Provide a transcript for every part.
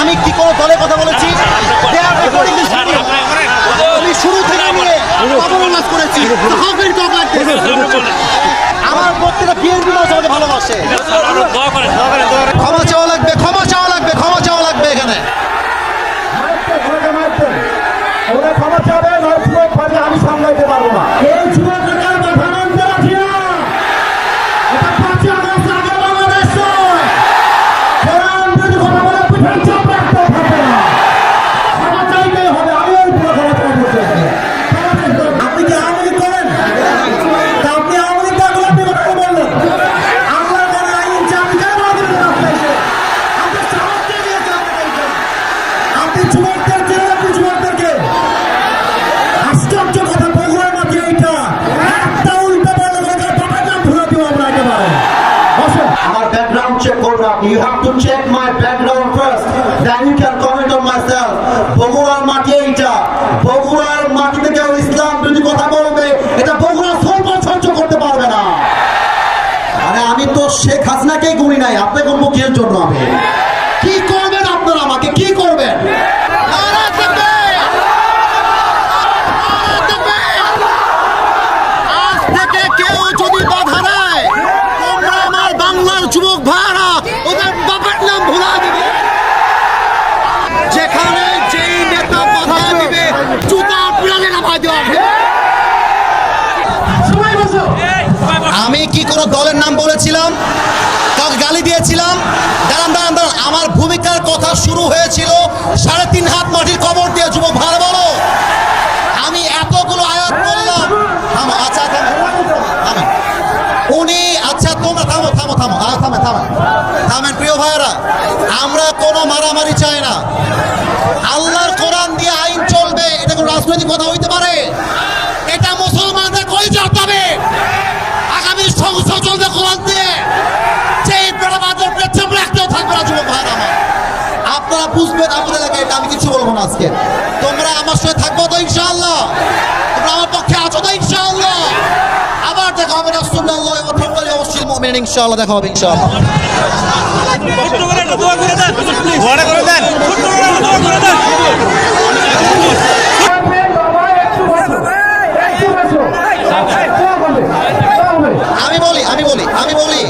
আমি কি কোনো দলের কথা বলেছি? আমি শুরু থেকে নিয়ে অবমাননা করেছি। আমার প্রত্যেকটা বিএনপি মানুষ আমাকে ভালোবাসে। ক্ষমা চাওয়া লাগবে, ক্ষমা চাওয়া লাগবে, ক্ষমা চাওয়া লাগবে এখানে। ক্ষমা চাবে আমি সামলাইতে পারবো না। এই যুবকের মাথা নামতে রাখি না। এটা 5 আগস্ট আগে বাংলাদেশ নয়। কোরআন যদি কথা বলে পিঠের চাপ রাখতে থাকে না। ক্ষমা চাইতেই হবে। আমি ওই পুরো ক্ষমা চাইতে আপনি কি আওয়ামী লীগ করেন? আপনি আওয়ামী লীগ থাকলে আপনি কথা বললেন। আমরা কোনো আইন চাপি কেন আমাদের আপনি সাহসকে দিয়ে আপনি যুবকদের জেলে আপনি যুবকদেরকে আশ্চর্য কথা বগুড়ার মাঝে এইটা একটা উল্টা বলে বাবার নাম ভুলে দিব আমরা একেবারে। আমার ব্যাকগ্রাউন্ড চেক করবেন আপনি। You have to check my background first, then you can comment on my self. বগুড়ার মাটি এইটা। বগুড়ার মাটিতে কেউ ইসলাম যদি কথা বলবে এটা বগুড়া সরকার সহ্য করতে পারবে না। আরে আমি তো শেখ হাসিনাকেই গুনি নাই, আপনাকে মুখের জন্য আমি কি করবেন? আপনারা আমাকে কি করবেন? আজ থেকে কেউ যদি বাধা দেয়, তোমরা আমার বাংলার যুবক ভাইরা ওদের বাবার নাম ভুলা দিবে। যেখানে যেই নেতা বাধা দিবে জুতা পিড়ালে নামাই দেওয়া হবে। আমি কি কোনো দলের নাম বলেছিলাম? কাউকে গালি দিয়েছিলাম? দাঁড়ান দাঁড়ান দাঁড়ান, আমার ভূমিকার কথা শুরু হয়েছিল 3.5 হাত মাটির কবর দিয়ে। যুবক ভাড়া বলো, আমি এতগুলো আয়াত বললাম। আচ্ছা থামেন উনি। আচ্ছা তোমরা থামো থামো থামো থামেন থামেন থামেন। প্রিয় ভাইয়েরা, আমরা কোনো মারামারি চাই না। আল্লাহর কোরআন দিয়ে আইন চলবে, এটা কোনো রাজনৈতিক কথা হইতে পারে? এটা মুসলমানদের কই যেতে হবে। আগামী সংসদ চলবে কোরআন দিয়ে। সেই প্রবাদের পেছন রাখতেও থাকবে না। যুবক ভাইয়েরা আমার, আপনারা বুঝবেন আপনাদের এলাকায়। এটা আমি কিছু বলবো না আজকে। তোমরা আমার সঙ্গে থাকবো তো ইনশাআল্লাহ? তোমরা আমার পক্ষে আছো তো ইনশাআল্লাহ? আবার দেখা হবে রাসূলুল্লাহ ওয়া তাআলা ওয়াসিল মুমিনিন। ইনশাআল্লাহ দেখা হবে ইনশাআল্লাহ। আমি বলি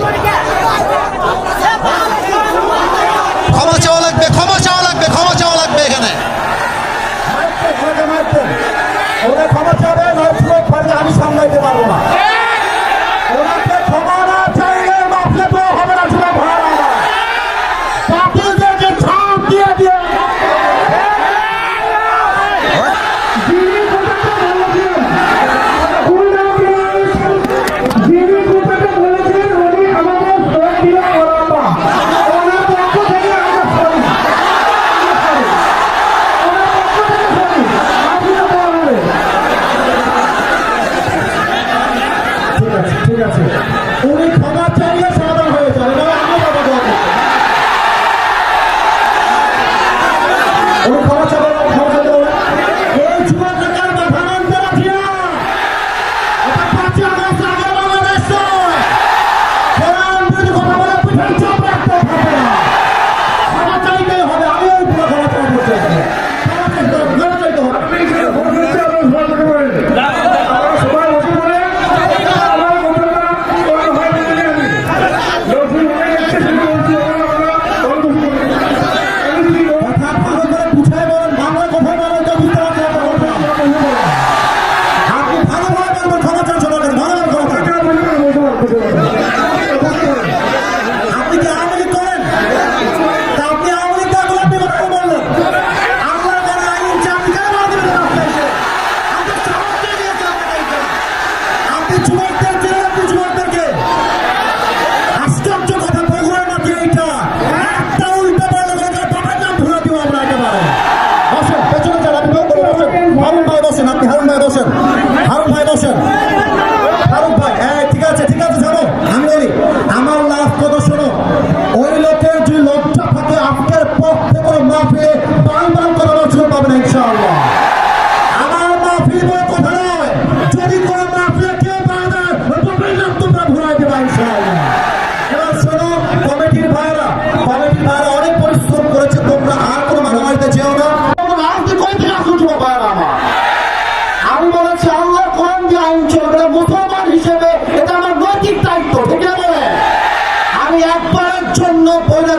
ক্ষমা চাওয়া লাগবে, ক্ষমা চাওয়া লাগবে, ক্ষমা চাওয়া লাগবে এখানে। ক্ষমা চাবে আমি সামলাইতে পারবো না। ওনাকে ক্ষমা না চাইলে মাফলে তো হবে না। যুবক ভাড়া বাতিলদেরকে ছাপ দিয়ে দিয়ে ঠিক আছে। উনি ক্ষমা চাইলে সমাধান হয়ে যাবে। উনি ক্ষমা চাইলে এই যুবকের মাথা নামতে রাখি না। এটা 5 আগস্ট আগে বাংলাদেশ নয়। কোরআন যদি কথা বলে পিঠের চাপ রাখতে থাকে না। ক্ষমা চাইতেই হবে। আমি ওই পুরো ক্ষমা চাইতে চাই। ক্ষমা চাইতে হবে। সবাই বসে পড়ে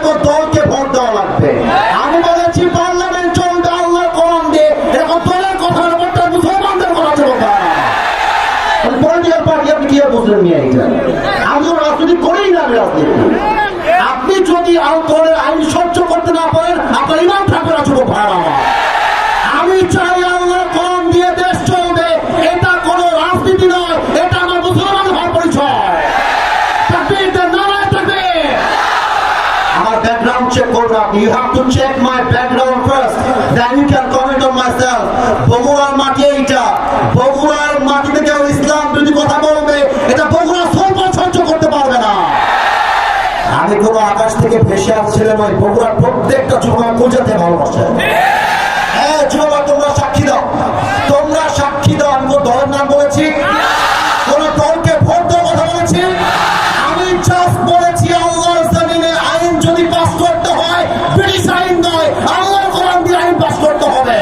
তো দলকে ভোট দেওয়া লাগবে। আমি বলেছি পার্লামেন্ট চলবে আল্লাহর কোরআন দিয়ে, এরকম দলের কথার উপরটা মুসলমানদের কথা চলবে। পলিটিক্যাল পার্টি আপনি কি বুঝলেন নিয়ে এইটা? আমি তো রাজনীতি করেই না, রাজনীতি। আপনি যদি দলের আইন সহ্য করতে না পারেন, আপনার ইমান থাকবে না যুবক ভাইরা আমার। আমি চাই আল্লাহর কোরআন দিয়ে দেশ চলবে, এটা কোনো রাজনীতি নয়, এটা আমার মুসলমান হওয়ার পরিচয়। তাকবীর দেন, নারায়ে তাকবীর। আমার ব্যাকগ্রাউন্ড চেক করুন আপনি। You have to check my background first, then you can comment on my self. বগুড়ার মাটি এইটা, বগুড়ার মাটিতে কেউ ইসলাম বিরোধী কথা বলবে, এটা বগুড়া সরকার সহ্য করতে পারবে না। আমি কোনো আকাশ থেকে ভেসে আসছিলাম, ওই বগুড়ার প্রত্যেকটা যুবক পূজাতে ভালোবাসে। হ্যাঁ যুবক, তোমরা সাক্ষী দাও, তোমরা সাক্ষী দাও। আমি কোন দলের নাম বলেছি? কোন দলকে ভোট দেওয়ার কথা বলেছি? আমি জাস্ট বলেছি আল্লাহর জমিনে আইন যদি পাস করতে হয়, ব্রিটিশ আইন নয়, আল্লাহর কোরআন দিয়ে আইন পাস করতে হবে।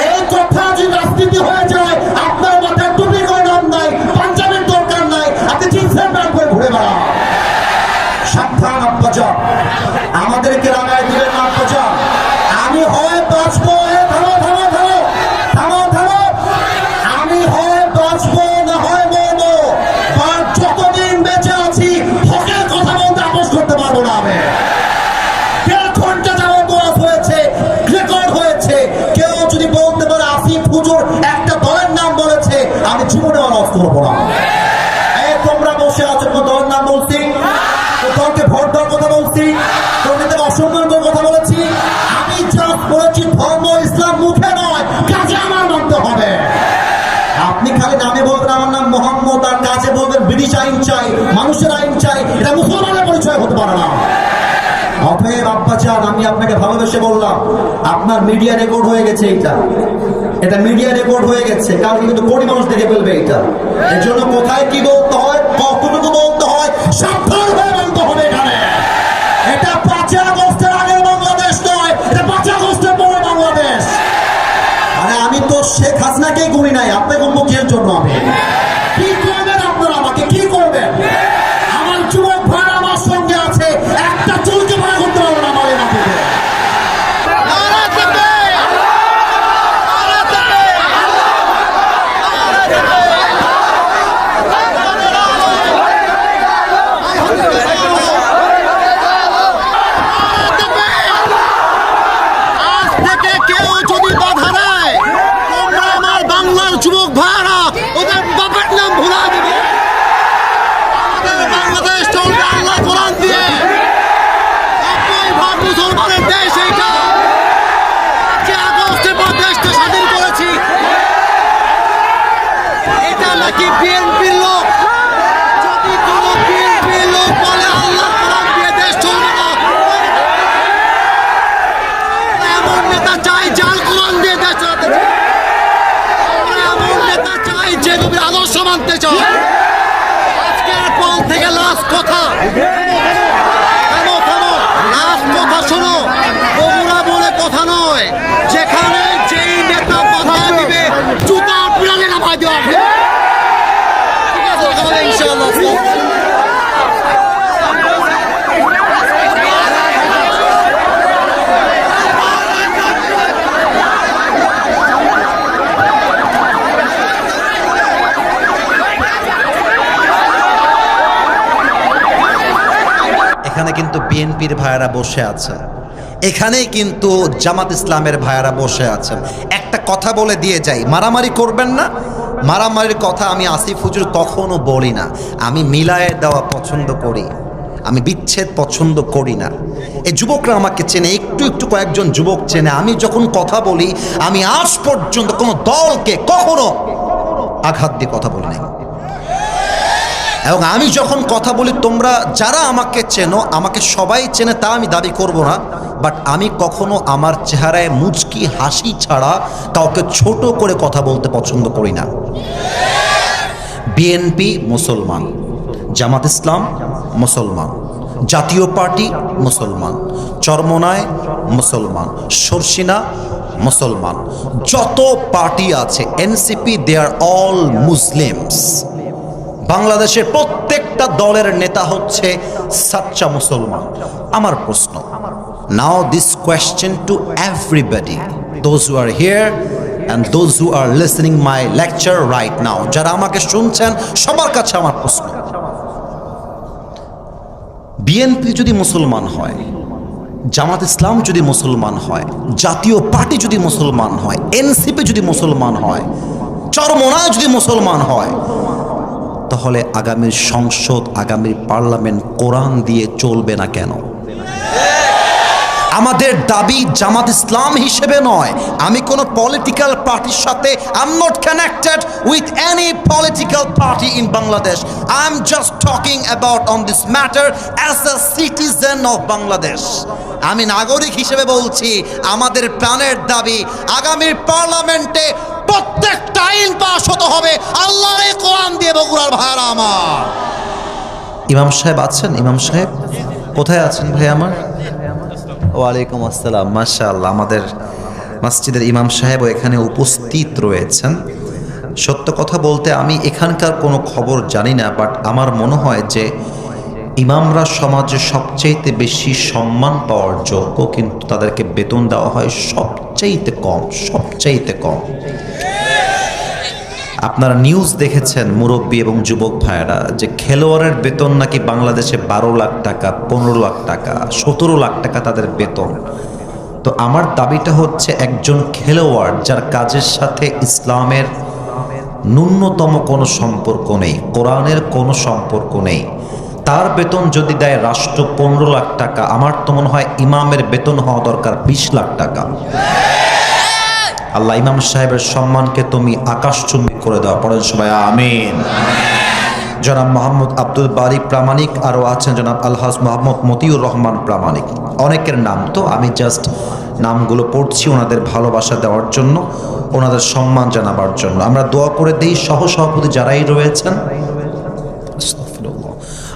এই কথা যদি রাজনীতি হয়ে যায়, আপনার মাথায় টুপি করে নাম নাই, পাঞ্জাবের দরকার নাই, আপনি জিন্সের প্যান্ট করে ঘুরে বেড়ান। সাবধান আব্বাজান, আমাদেরকে রাগায় দিলেন না আব্বাজান। আমি হয় বাঁচবো, থামো থামো থামো থামো থামো, আমি হয় বাঁচবো না হয় মরবো। আর যতদিন বেঁচে আছি হকের কথা বলতে আপোষ করতে পারবো না। আমি 1.5 ঘন্টা যাবত ওয়াজ হয়েছে, রেকর্ড হয়েছে। কেউ যদি বলতে পারে আসিফ হুজুর একটা দলের নাম বলেছে, আমি জীবনে ওয়াজ করবো না। এই তোমরা বসে আছো, কোনো দলের নাম বলছি? দলকে ভোট দেওয়ার কথা বলছি? তোদের অসম্মান করার কথা বলেছি? আমি জাস্ট বলেছি ধর্ম ইসলাম মুখে নয়, কাজে আমার মানতে হবে। আপনি খালি নামে বলবেন আমার নাম মোহাম্মদ, আর কাজে বলবেন ব্রিটিশ আইন চাই, মানুষের আইন চাই, এটা মুসলমানের পরিচয় হতে পারে না। অতএব আব্বাজান, আমি আপনাকে ভালোবেসে বললাম, আপনার মিডিয়া রেকর্ড হয়ে গেছে। এটা মিডিয়া রেকর্ড হয়ে গেছে, কারণ কিন্তু কোটি মানুষ দেখে ফেলবে এটা। এর জন্য কোথায় কি বলতে হয়, কতটুকু বলতে হয়, সাবধান হয়ে বলতে হবে। এখানে এটা 5 আগস্টের আগের বাংলাদেশ নয়, এটা 5 আগস্টের পরে বাংলাদেশ। আরে আমি তো শেখ হাসিনাকে গুনি নাই, আপনাকে গুনবো কিসের জন্য? আমি কি করবেন আপনারা? আমাকে কি করবেন? আমার যুবক ভাই আমার সঙ্গে আছে, একটা চুলকে ভাড়া করতে পারবো না আমার এই মাটিতে। যুবক ভাইরা ওদের বাপের নাম ভুলা দিবে। আমাদের বাংলাদেশ চলবে আল্লাহ কোরআন দিয়ে। আপনার ভাব মুসলমানের দেশ এইটা। 5 আগস্টের পর দেশটা স্বাধীন করেছি। এটা নাকি বিএনপির লোক? যদি কোনো বিএনপির লোক বলে আল্লাহ কোরআন দিয়ে দেশ চলবে না, এমন নেতা চাই যার কোরআন দিয়ে দেশ চালাতে চায়, যে নবীর আদর্শ মানতে চায়। আজকের পর থেকে লাস্ট কথা, লাস্ট কথা শোনো। বগুড়া বলে কথা নয়, যেখানে যেই নেতা বাধা দিবে জুতা পিড়ালে নামাই দেওয়া হবে। ঠিক আছে, ইনশাআল্লাহ। এখানে কিন্তু বিএনপির ভাইয়েরা বসে আছে, এখানেই কিন্তু জামাত ইসলামের ভাইয়েরা বসে আছেন। একটা কথা বলে দিয়ে যাই, মারামারি করবেন না। মারামারির কথা আমি আসিফ হুজুর কখনো বলি না। আমি মিলায়ে দেওয়া পছন্দ করি, আমি বিচ্ছেদ পছন্দ করি না। এই যুবকরা আমাকে চেনে, একটু একটু কয়েকজন যুবক চেনে। আমি যখন কথা বলি, আমি আজ পর্যন্ত কোনো দলকে কখনো আঘাত দিয়ে কথা বলি নাই। এবং আমি যখন কথা বলি, তোমরা যারা আমাকে চেনো, আমাকে সবাই চেনে তা আমি দাবি করব না, বাট আমি কখনো আমার চেহারায় মুচকি হাসি ছাড়া কাউকে ছোট করে কথা বলতে পছন্দ করি না। বিএনপি মুসলমান, জামাত ইসলাম মুসলমান, জাতীয় পার্টি মুসলমান, চরমনায় মুসলমান, শর্ষিনা মুসলমান, যত পার্টি আছে এনসিপি, দে আর অল মুসলিমস। বাংলাদেশের প্রত্যেক প্রত্যেকটা দলের নেতা হচ্ছে সাচ্চা মুসলমান। আমার প্রশ্ন, now this question to everybody, those who are here and those who are listening my lecture right now, যারা আমাকে শুনছেন সবার কাছে আমার প্রশ্ন, বিএনপি যদি মুসলমান হয়, জামাত ইসলাম যদি মুসলমান হয়, জাতীয় পার্টি যদি মুসলমান হয়, এনসিপি যদি মুসলমান হয়, চরমোনায় যদি মুসলমান হয়, তাহলে আগামীর সংসদ, আগামীর পার্লামেন্ট কোরআন দিয়ে চলবে না কেন? আমাদের দাবি জামাত ইসলাম হিসেবে নয়, আমি কোনো পলিটিক্যাল পার্টির সাথে I am not connected with any political party in Bangladesh. I am just talking about on this matter as a citizen of Bangladesh. আমি নাগরিক হিসেবে বলছি, আমাদের প্রাণের দাবি আগামীর পার্লামেন্টে প্রত্যেকটা আইন পাস হতে হবে আল্লাহর এই কোরআন দিয়ে। বগুড়ার ভাইরা আমার, ইমাম সাহেব আছেন? ইমাম সাহেব কোথায় আছেন ভাই আমার? ওয়ালাইকুম আসসালাম, মাশাআল্লাহ। আমাদের মসজিদের ইমাম সাহেবও এখানে উপস্থিত রয়েছেন। সত্য কথা বলতে আমি এখানকার কোনো খবর জানি না, বাট আমার মনে হয় যে ইমামরা সমাজে সবচেয়ে বেশি সম্মান পাওয়ার যোগ্য, কিন্তু তাদেরকে বেতন দেওয়া হয় সবচেয়ে কম, সবচেয়ে কম। আপনারা নিউজ দেখেছেন মুরব্বী এবং যুবক ভাইয়েরা, যে খেলোয়াড়ের বেতন নাকি বাংলাদেশে 12 লাখ টাকা, 15 লাখ টাকা, 17 লাখ টাকা তাদের বেতন। তো আমার দাবিটা হচ্ছে, একজন খেলোয়াড় যার কাজের সাথে ইসলামের ন্যূনতম কোনো সম্পর্ক নেই, কোরআনের কোনো সম্পর্ক নেই, তার বেতন যদি দেয় রাষ্ট্র 15 লাখ টাকা, আমার তো মনে হয় ইমামের বেতন হওয়া দরকার 20 লাখ টাকা। আল্লাহ ইমাম সাহেবের সম্মানকে তুমি আকাশচুম্বী করে দাও, পড়েন সবাই আমিন। জনাব মোহাম্মদ আব্দুল বারী প্রামাণিক, আরও আছেন জনাব আলহাজ মোহাম্মদ মতিউর রহমান প্রামাণিক। অনেকের নাম, তো আমি জাস্ট নামগুলো পড়ছি ওনাদের ভালোবাসা দেওয়ার জন্য, ওনাদের সম্মান জানাবার জন্য। আমরা দোয়া করে দিই সহসভাপতি যারাই রয়েছেন,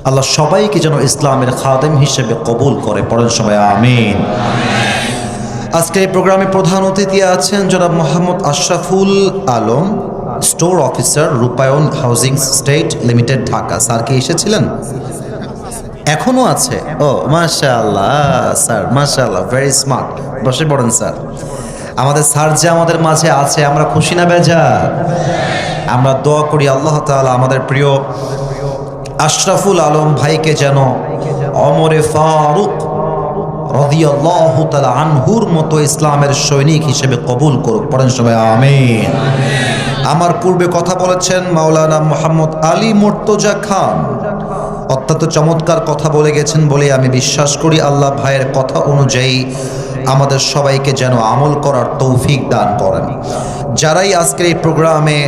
আল্লাহ সবাইকে যেন ইসলামের খাদেম হিসেবে কবুল করে, পড়েন সবাই আমিন। আজকের এই প্রোগ্রামে প্রধান অতিথি আছেন জনাব মোহাম্মদ আশরাফুল আলম, স্টোর অফিসার, রূপায়ণ housing state limited, Dhaka. Sir কি এসেছিলেন? এখনো আছে? ও মাশাআল্লাহ স্যার, মাশাআল্লাহ, ভেরি স্মার্ট। বসে পড়েন স্যার। আমাদের স্যার যে আমাদের মাঝে আছে, আমরা খুশি না বেজার? আমরা দোয়া করি আল্লাহ তাআলা আমাদের প্রিয় আশরাফুল আলম ভাইকে যেন ওমরে ফারুক রাদিয়াল্লাহু তাআলা আনহুর মতো ইসলামের সৈনিক হিসেবে কবুল করুক, পড়েন সবাই আমিন। আমার পূর্বে কথা বলেছেন মাওলানা মোহাম্মদ আলী মুর্তজা খান, অত্যন্ত চমৎকার কথা বলে গেছেন বলে আমি বিশ্বাস করি। আল্লাহ ভাইয়ের কথা অনুযায়ী আমাদের সবাইকে যেন আমল করার তৌফিক দান করেন। যারাই আজকের এই প্রোগ্রামে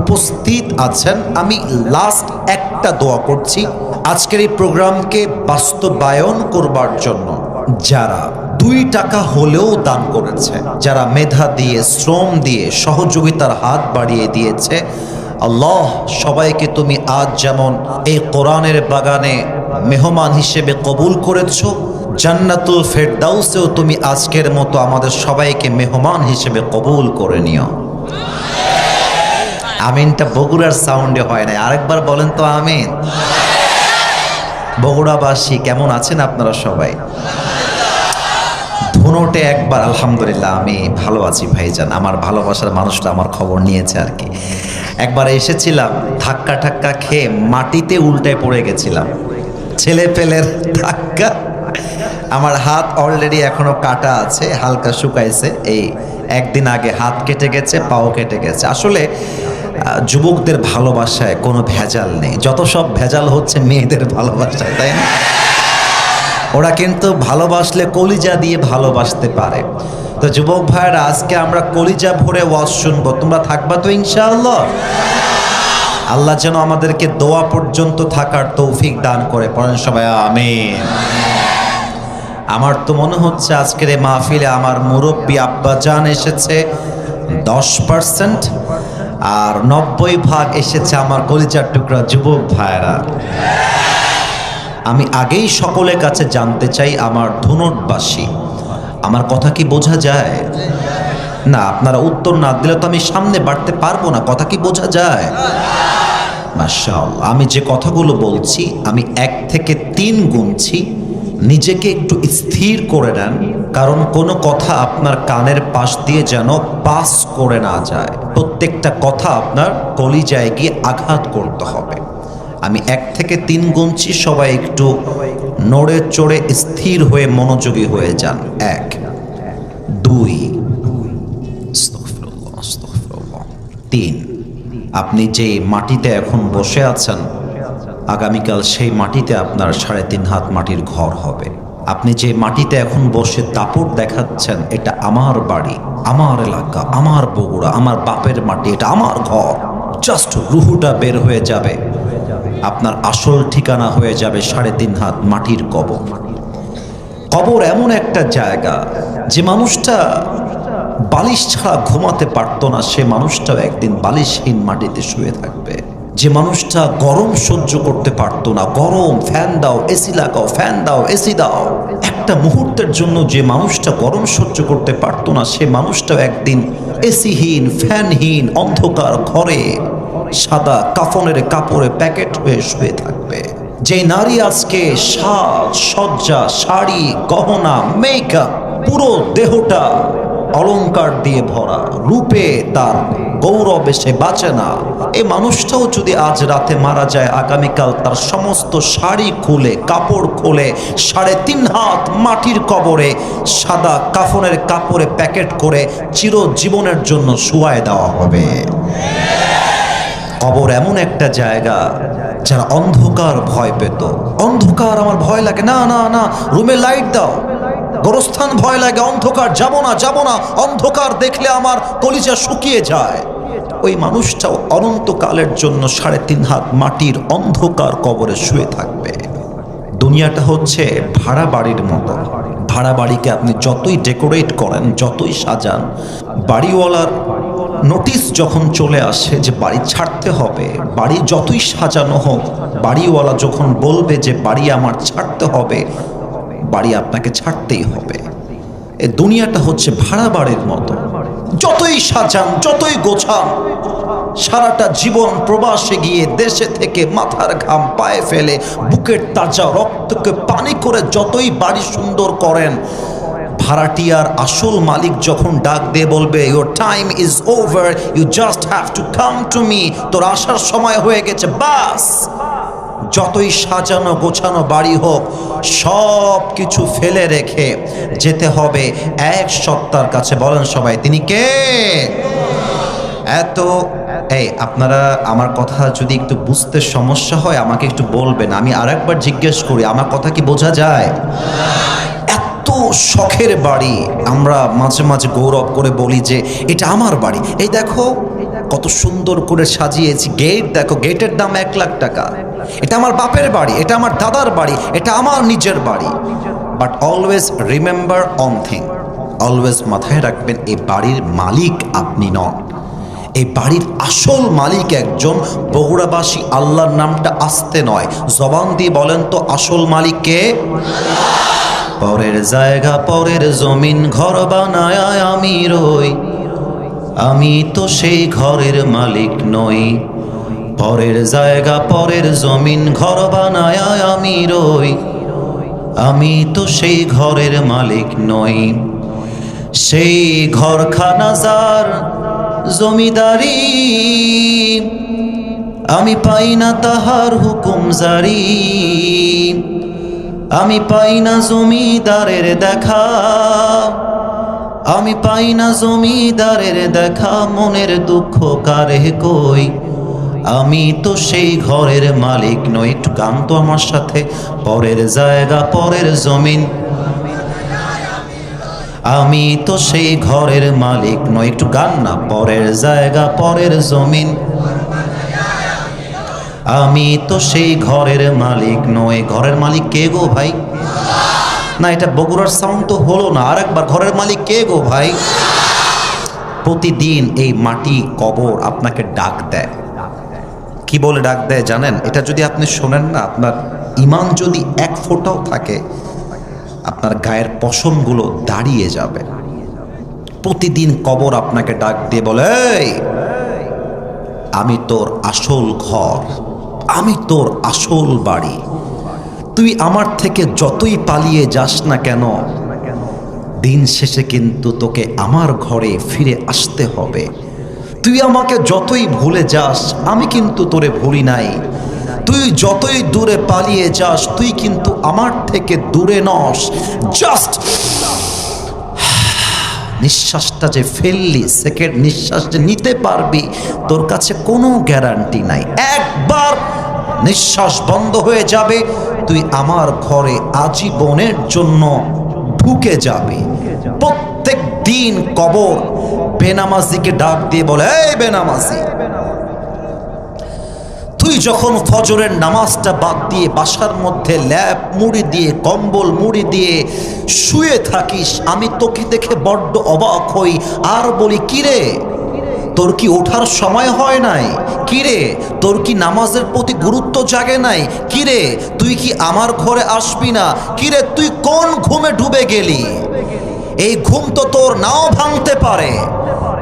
উপস্থিত আছেন, আমি লাস্ট একটা দোয়া করছি আজকের এই প্রোগ্রামকে বাস্তবায়ন করবার জন্য। যারা 2 টাকা হলেও দান করেছে, যারা মেধা দিয়ে, শ্রম দিয়ে, সহযোগিতার হাত বাড়িয়ে দিয়েছে, আল্লাহ সবাইকে তুমি আজ যেমন এই কোরআনের বাগানে মেহমান হিসেবে কবুল করেছ, জান্নাতুল ফেরদাউসেও তুমি আজকের মতো আমাদের সবাইকে মেহমান হিসেবে কবুল করে নিও। আমিনটা বগুড়ার সাউন্ডে হয় না, আরেকবার বলেন তো আমিন। বগুড়াবাসী কেমন আছেন আপনারা সবাই? ধুনোটে একবার আলহামদুলিল্লাহ, আমি ভালো আছি ভাইজান। আমার ভালোবাসার মানুষটা আমার খবর নিয়েছে আর কি। একবার এসেছিলাম, ধাক্কা ঠাক্কা খেয়ে মাটিতে উল্টে পড়ে গেছিলাম, ছেলে পেলের ধাক্কা। আমার হাত অলরেডি এখনো কাটা আছে, হালকা শুকাইছে। এই একদিন আগে হাত কেটে গেছে, পাও কেটে গেছে। আসলে যুবকদের ভালোবাসায় কোনো ভেজাল নেই, যত সব ভেজাল হচ্ছে মেয়েদের ভালোবাসায়, তাই না? ওরা কিন্তু ভালোবাসলে কলিজা দিয়ে ভালোবাসতে পারে। তো যুবক ভাইরা, আজকে আমরা কলিজা ভরে ওয়াজ শুনবো, তোমরা থাকবা তো ইনশাআল্লাহ? আল্লাহ যেন আমাদেরকে দোয়া পর্যন্ত থাকার তৌফিক দান করে, পড়েন সবাই আমিন। আমার তো মনে হচ্ছে আজকের এই মাহফিলে আমার মুরব্বী আব্বাজান এসেছে 10%, আর 90% এসেছে আমার কলিজার টুকরা যুবক ভাইরা। আমি আগেই সকলের কাছে জানতে চাই, আমার ধুনটবাসী, আমার কথা কি বোঝা যায়? না, আপনারা উত্তর না দিলে তো আমি সামনে বাড়তে পারবো না। কথা কি বোঝা যায়? মাশাআল্লাহ। আমি যে কথাগুলো বলছি আমি 1 থেকে 3 গুনছি, নিজেকে একটু স্থির করে নেন, কারণ কোনো কথা আপনার কানের পাশ দিয়ে যেন পাস করে না যায়। প্রত্যেকটা কথা আপনার কলিজায় গিয়ে আঘাত করতে হবে। আমি 1 থেকে 3 গুনছি, সবাই একটু নড়ে চড়ে স্থির হয়ে মনোযোগী হয়ে যান। 1, 2, 3। আপনি যে মাটিতে এখন বসে আছেন, আগামীকাল সেই মাটিতে আপনার 3.5 হাত মাটির ঘর হবে। আপনি যে মাটিতে এখন বসে দাপট দেখাচ্ছেন, এটা আমার বাড়ি, আমার এলাকা, আমার বগুড়া, আমার বাপের মাটি, এটা আমার ঘর। জাস্ট রুহুটা বের হয়ে যাবে, আপনার আসল ঠিকানা হয়ে যাবে 3.5 হাত মাটির কবর। কবর এমন একটা জায়গা, যে মানুষটা বালিশ ছাড়া ঘুমাতে পারতো না, সে মানুষটাও একদিন বালিশহীন মাটিতে শুয়ে থাকবে। যে মানুষটা গরম সহ্য করতে পারতো না, গরম ফ্যান দাও, এসি লাগাও, ফ্যান দাও, এসি দাও, একটা মুহূর্তের জন্য যে মানুষটা গরম সহ্য করতে পারতো না, সে মানুষটাও একদিন এসিহীন, ফ্যানহীন অন্ধকার ঘরে সাদা কাফনের কাপড়ে প্যাকেট হয়ে শুয়ে থাকবে। যে নারী আজকে সাজ সজ্জা, শাড়ি, গহনা, মেকআপ, পুরো দেহটা অলংকার দিয়ে ভরা, রূপে তার গৌরবে সে বাঁচে না, এই মানুষটাও যদি আজ রাতে মারা যায়, আগামীকাল তার সমস্ত শাড়ি খুলে, কাপড় খুলে 3.5 হাত মাটির কবরে সাদা কাফনের কাপড়ে প্যাকেট করে চিরজীবনের জন্য শুয়ায় দেওয়া হবে। কবর এমন একটা জায়গা, যারা অন্ধকার ভয় পেত, অন্ধকার আমার ভয় লাগে, না না না, রুমে লাইট দাও। গোরস্থান ভয় লাগে, অন্ধকার, যাব না যাব না, অন্ধকার দেখলে আমার কলিজা শুকিয়ে যায়। ওই মানুষটাও অনন্তকালের জন্য 3.5 হাত মাটির অন্ধকার কবরে শুয়ে থাকবে। দুনিয়াটা হচ্ছে ভাড়া বাড়ির মতো। ভাড়া বাড়িকে আপনি যতই ডেকোরেট করেন, যতই সাজান, বাড়িওয়ালার নোটিশ যখন চলে আসে যে বাড়ি ছাড়তে হবে, বাড়ি যতই সাজানো হোক, বাড়িওয়ালা যখন বলবে যে বাড়ি আমার ছাড়তে হবে, বাড়ি আপনাকে ছাড়তেই হবে। এই দুনিয়াটা হচ্ছে ভাড়া বাড়ির মতো। যতই সাজান, যতই গোছান, সারাটা জীবন প্রবাসে গিয়ে দেশে থেকে মাথার ঘাম পায়ে ফেলে, বুকের তাজা রক্তকে পানি করে যতই বাড়ি সুন্দর করেন, ভাড়াটিয়ার আসল মালিক যখন ডাক দিয়ে বলবে your time is over, you just have to come to me, তোর আসার সময় হয়ে গেছে, বাস, যতই সাজানো গোছানো বাড়ি হোক, সব কিছু ফেলে রেখে যেতে হবে এক সত্তার কাছে। বলেন সবাই, তিনি কে? আপনারা আমার কথা যদি একটু বুঝতে সমস্যা হয় আমাকে একটু বলবেন, আমি আরেকবার জিজ্ঞেস করি, আমার কথা কি বোঝা যায়? এত শখের বাড়ি, আমরা মাঝে মাঝে গৌরব করে বলি যে এটা আমার বাড়ি। এই দেখো কত সুন্দর করে সাজিয়েছি, গেট দেখো, গেটের দাম 1 লাখ টাকা। এটা আমার বাপের বাড়ি, এটা আমার দাদার বাড়ি, এটা আমার নিজের বাড়ি। But always remember one thing, always মাথায় রাখবেন, এই বাড়ির মালিক আপনি নন। এই বাড়ির আসল মালিক একজন বগুড়াবাসী। আল্লাহর নামটা আসতে নয়, জবান দিয়ে বলেন তো, আসল মালিক কে? পরের জায়গা পরের জমিন ঘর বানায় আমি রই, আমি তো সেই ঘরের মালিক নই। পরের জায়গা পরের জমিন ঘর বানায় আমি রই, আমি তো সেই ঘরের মালিক নই। সেই ঘরখানা যার জমিদারি, আমি পাই না তাহার হুকুম জারি, আমি পাই না জমিদারের দেখা, আমি পাই না জমিদারের দেখা, মনের দুঃখ কারে কই, আমি তো সেই ঘরের মালিক নই। একটু গান তো আমার সাথে, পরের জায়গা পরের জমিন, আমি তো সেই ঘরের মালিক নই। একটু গান না, পরের জায়গা পরের জমিন, আমি তো সেই ঘরের মালিক নই। ঘরের মালিক কে গো ভাই? না, এটা বগুড়ার সাউন্ড তো হলো না, আরেকবার, ঘরের মালিক কে গো ভাই? প্রতিদিন এই মাটি কবর আপনাকে ডাক দেয়। কি বলে ডাক দেয় জানেন? এটা যদি আপনি শোনেন না, আপনার ঈমান যদি 1 ফোঁটাও থাকে, আপনার গায়ের পশমগুলো দাঁড়িয়ে যাবে। প্রতিদিন কবর আপনাকে ডাক দিয়ে বলে, এই আমি তোর আসল ঘর, আমি তোর আসল বাড়ি। তুই আমার থেকে যতই পালিয়ে যাস না কেন, দিন শেষে কিন্তু তোকে আমার ঘরে ফিরে আসতে হবে। তুই আমাকে যতই ভুলে যাস, আমি কিন্তু তোরে ভুলি নাই। তুই যতই দূরে পালিয়ে যাস, তুই কিন্তু আমার থেকে দূরে নস। জাস্ট নিঃশ্বাসটা যে ফেললি, সেকেন্ড নিঃশ্বাস যে নিতে পারবি, তোর কাছে কোনো গ্যারান্টি নাই। একবার নিঃশ্বাস বন্ধ হয়ে যাবে, তুই আমার ঘরে আজীবনের জন্য ঢুকে যাবে। প্রত্যেক দিন কবর বেনামাজিকে ডাক দিয়ে বলে, এই বেনামাজি, তুই যখন ফজরের নামাজটা বাদ দিয়ে বাসার মধ্যে ল্যাপ মুড়ি দিয়ে, কম্বল মুড়ি দিয়ে শুয়ে থাকিস, আমি তোকে দেখে বড্ড অবাক হই আর বলি, কিরে তোর কি ওঠার সময় হয় নাই? কিরে তোর কি নামাজের প্রতি গুরুত্ব জাগে নাই? কিরে তুই কি আমার ঘরে আসবি না? কিরে তুই কোন ঘুমে ডুবে গেলি? এই ঘুম তো তোর নাও ভাঙতে পারে।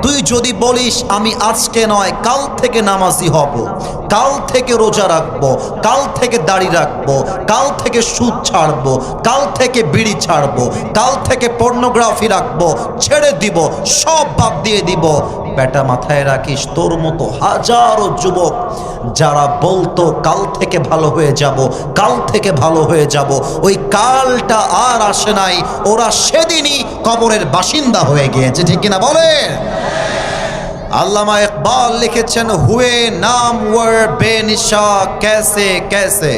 তুই যদি বলিস আমি আজকে নয় কাল থেকে নামাজি হব, কাল থেকে রোজা রাখবো, কাল থেকে দাড়ি রাখবো, কাল থেকে সুদ ছাড়বো, কাল থেকে বিড়ি ছাড়বো, কাল থেকে পর্নোগ্রাফি রাখবো, ছেড়ে দিব, সব বাদ দিয়ে দিব, বেটা মাথায় রাখিস, তোর মতো হাজারো যুবক যারা বলতো কাল থেকে ভালো হয়ে যাব, কাল থেকে ভালো হয়ে যাব, ওই কালটা আর আসে নাই। ওরা সেদিনই কবরের বাসিন্দা হয়ে গিয়েছে, ঠিক কিনা বলে? আল্লামা ইকবাল লিখেছেন, হুয়ে নাম ওয়ার বেনিশা कैसे कैसे,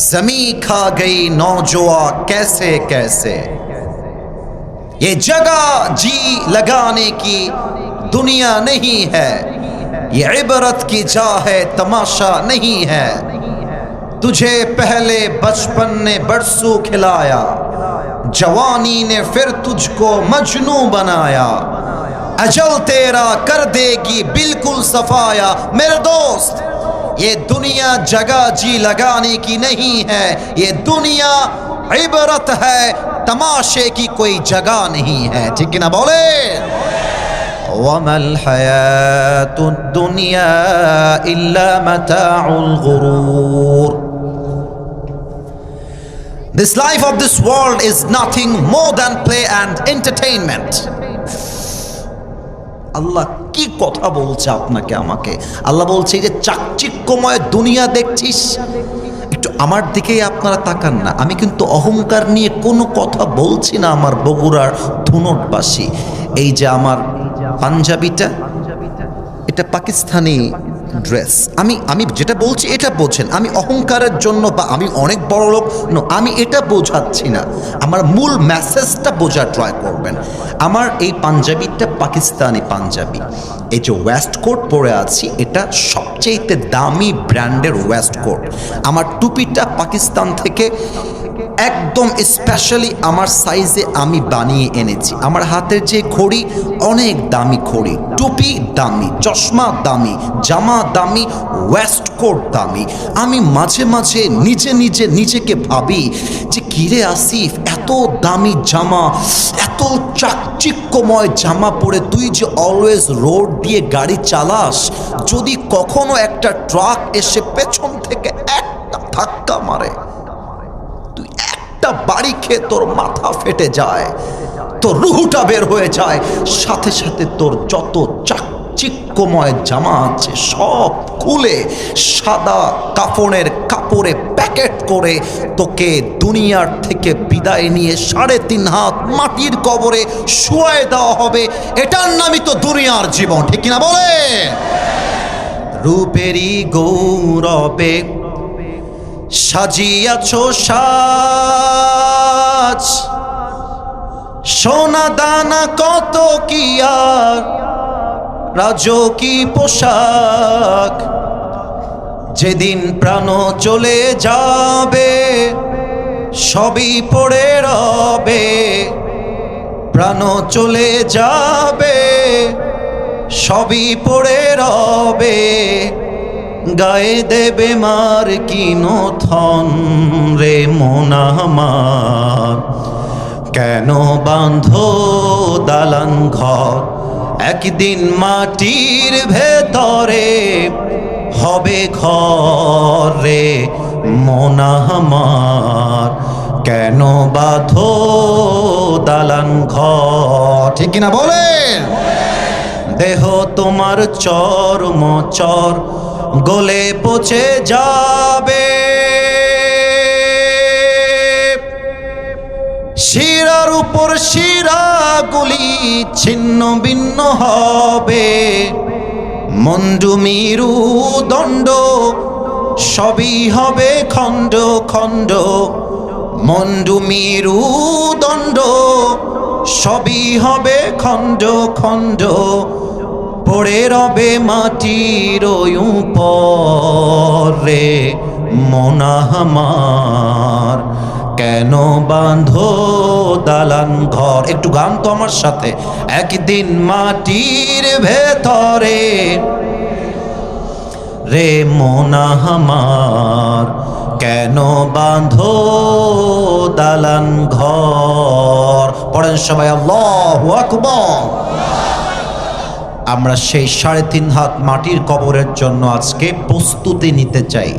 जमी खा गई नौजवा कैसे कैसे, ये जगह जी लगाने की दुनिया नहीं है, ये इबरत की जा है तमाशा नहीं है, तुझे पहले बचपन ने बरसों खिलाया, जवानी ने फिर तुझको मजनू बनाया, अजल तेरा कर देगी बिल्कुल सफाया। मेरे दोस्त, ये दुनिया जगह जी लगाने की नहीं है, ये दुनिया इबरत है, तमाशे की कोई जगह नहीं है, ठीक है ना बोले? वमल हयातुद दुनिया इल्ला मताउल गुरूर। This life of this world is nothing more than play and entertainment. আল্লাহ কি কথা বলছে আপনাকে আমাকে? আল্লাহ বলছে, এই যে চাকচিক্যময় দুনিয়া দেখছিস, একটু আমার দিকেই আপনারা তাকান না। আমি কিন্তু অহংকার নিয়ে কোনো কথা বলছি না। আমার বগুড়ার ধুনটবাসী, এই যে আমার পাঞ্জাবিটা, এটা পাকিস্তানি ড্রেস। আমি যেটা বলছি এটা বোঝেন। আমি অহংকারের জন্য বা আমি অনেক বড় লোক, আমি এটা বোঝাচ্ছি না। আমার মূল মেসেজটা বোঝার ট্রাই করবেন। আমার এই পাঞ্জাবিটা পাকিস্তানি পাঞ্জাবি। এই যে ওয়েস্ট কোট পরে আছি, এটা সবচেয়ে দামি ব্র্যান্ডের ওয়েস্ট কোট। আমার টুপিটা পাকিস্তান থেকে একদম স্পেশালি আমার সাইজে আমি বানিয়ে এনেছি। আমার হাতের যে ঘড়ি, অনেক দামি ঘড়ি, টুপি দামি, চশমা দামি, জামা দামি, ওয়েস্ট কোট দামি। আমি মাঝে মাঝে নিজেকে ভাবি যে কিরে আসিফ, এত দামি জামা, এত চাকচিক্যময় জামা পরে তুই যে অলওয়েজ রোড দিয়ে গাড়ি চালাস, যদি কখনো একটা ট্রাক এসে পেছন থেকে একটা ধাক্কা মারে, তুই একটা বাড়ি খেয়ে তোর মাথা ফেটে যায়, তোর রুহুটা বের হয়ে যায়, সাথে সাথে তোর যত চাকচিক্যময় জামা আছে সব খুলে সাদা কাফনের কাপড়ে প্যাকেট করে তোকে দুনিয়ার থেকে বিদায় নিয়ে 3.5 হাত মাটির কবরে শুয়ায় দেওয়া হবে। এটার নামই তো দুনিয়ার জীবন, ঠিক কিনা বলে? রূপেরই গৌরবে সাজিয়াছ সাজ, সোনা দানা কত কি আর রাজকী পোশাক, যেদিন প্রাণ চলে যাবে সবই পড়ে রবে, প্রাণ চলে যাবে সবই পড়ে রবে, গায়ে দেবে মার কিনো থন রে মন আমার, কেন বাঁধো দালান ঘর, একদিন মাটির ভেতরে হবে ঘরে মন আমার, কেন বাঁধো দালান ঘর? ঠিক কিনা বলেন? দেহ তোমার চর্ম চর গলে পচে যাবে, শিরার উপর শিরাগুলি ছিন্ন ভিন্ন হবে, মন্ডু মিরু দণ্ড সবই হবে খণ্ড খণ্ড, মন্ডু মিরু দণ্ড সবই হবে খণ্ড খণ্ড, পড়ে রবে মাটির উপরে মন আমার, কেন বাঁধো দালান ঘর? একটু গান তো আমার সাথে। একদিন মাটির ভেতরে রে মন আমার, কেন বাঁধো দালান ঘর? পড়েন সবাই আল্লাহু আকবার। আমরা সেই 3.5 হাত মাটির কবরের জন্য আজকে প্রস্তুতি নিতে চাই।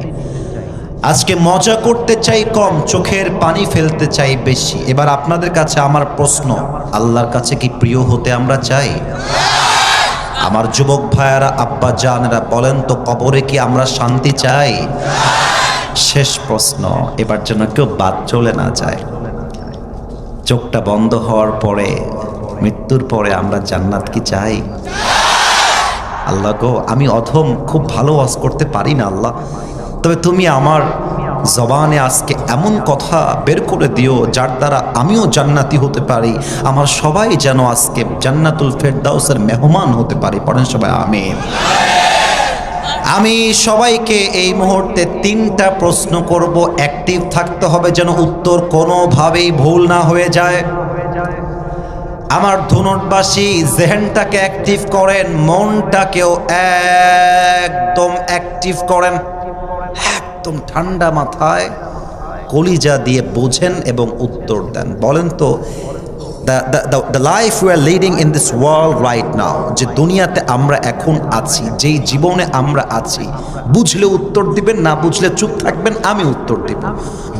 আজকে মজা করতে চাই কম, চোখের পানি ফেলতে চাই বেশি। এবার আপনাদের কাছে আমার প্রশ্ন, আল্লাহর কাছে কি প্রিয় হতে আমরা চাই? আমার যুবক ভাইয়ারা, আব্বা জানেরা, বলেন তো কবরে কি আমরা শান্তি চাই? শেষ প্রশ্ন, এবার যেন কেউ বাদ চলে না যায়। চোখটা বন্ধ হওয়ার পরে, মৃত্যুর পরে আমরা জান্নাত কি চাই? আল্লাহ গো, আমি অধম, খুব ভালো ওয়াজ করতে পারি না আল্লাহ, তবে তুমি আমার জবানে আজকে এমন কথা বের করে দিও যার দ্বারা আমিও জান্নাতি হতে পারি, আমার সবাই যেন আজকে জান্নাতুল ফেরদাউসের মেহমান হতে পারি। পড়েন সবাই আমিন। আমি সবাইকে এই মুহূর্তে 3টা প্রশ্ন করব, অ্যাক্টিভ থাকতে হবে যেন উত্তর কোনোভাবেই ভুল না হয়ে যায়। আমার ধুনটবাসী জেহেনটাকে অ্যাক্টিভ করেন, মনটাকেও একদম অ্যাক্টিভ করেন, একদম ঠান্ডা মাথায় কলিজা দিয়ে বোঝেন এবং উত্তর দেন। বলেন তো, the life we are leading in this world right now, যে দুনিয়াতে আমরা এখন আছি, যেই জীবনে আমরা আছি, বুঝলে উত্তর দিবেন, না বুঝলে চুপ থাকবেন, আমি উত্তর দিব।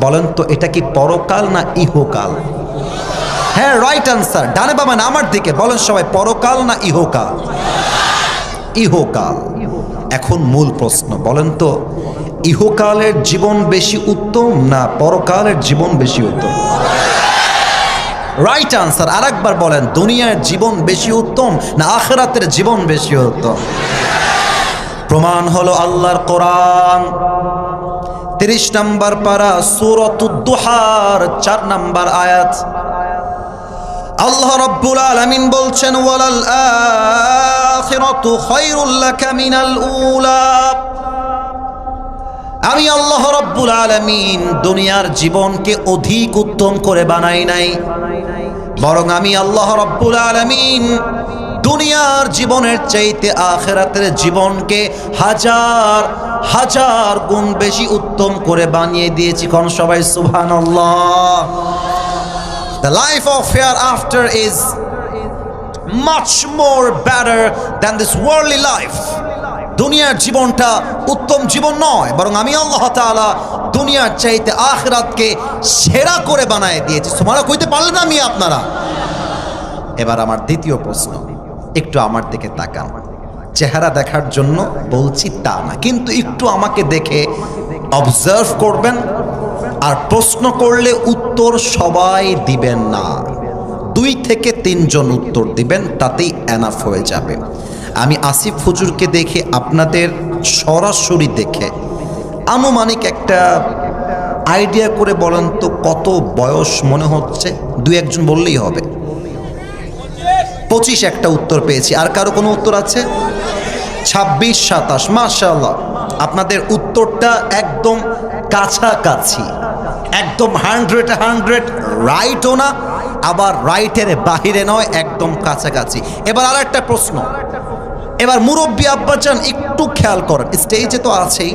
বলেন তো, এটা কি পরকাল না ইহকাল? হ্যাঁ, রাইট আনসার, ডানে বামে না আমার দিকে বলেন সবাই, পরকাল না ইহকাল? ইহকাল। এখন মূল প্রশ্ন, বলেন তো ইহকালের জীবন বেশি উত্তম না পরকালের জীবন বেশি উত্তম? Right answer. আরেকবার বলেন, দুনিয়ার জীবন বেশি উত্তম না আখিরাতের জীবন বেশি উত্তম? প্রমাণ হলো আল্লাহর কোরআন, 30 নম্বর পারা সূরাতুদ দুহার 4 নম্বর আয়াত। আল্লাহ রাব্বুল আলামিন বলছেন, ওয়ালাল আখিরাতু খায়রুল লাকা মিনাল উলা। আমি আল্লাহ রাব্বুল আলামিন দুনিয়ার জীবনকে অধিক উত্তম করে বানাই নাই, বরং আমি আল্লাহ রাব্বুল আলামিন দুনিয়ার জীবনের চাইতে আখিরাতের জীবনকে হাজার হাজার গুণ বেশি উত্তম করে বানিয়ে দিয়েছি। কোন সবাই সুবহানাল্লাহ। The life of hereafter is much more better than this worldly life. দুনিয়ার জীবনটা উত্তম জীবন নয়, বরং আমি আল্লাহ তাআলা দুনিয়ার চাইতে আখিরাতকে সেরা করে বানায় দিয়েছি। তোমরা কইতে পারলেন না আমি আপনারা? এবার আমার দ্বিতীয় প্রশ্ন, একটু আমার দিকে তাকান। চেহারা দেখার জন্য বলছি তা না, কিন্তু একটু আমাকে দেখে অবজার্ভ করবেন। আর প্রশ্ন করলে উত্তর সবাই দিবেন না, 2 থেকে 3 জন উত্তর দিবেন, তাতেই এনাফ হয়ে যাবে। আমি আসিফ হুজুরকে দেখে, আপনাদের সরাসরি দেখে আনুমানিক একটা আইডিয়া করে বলেন তো কত বয়স মনে হচ্ছে? 2-1 জন বললেই হবে। 25 একটা উত্তর পেয়েছি। আর কারো কোনো উত্তর আছে? 26-27। মাশাআল্লাহ, আপনাদের উত্তরটা একদম কাছাকাছি, একদম 100 রাইটও না, আবার রাইটের বাহিরে নয়, একদম কাছাকাছি। এবার আর একটা প্রশ্ন, এবার মুরব্বী আব্বাজান একটু খেয়াল করেন, স্টেজে তো আছেই,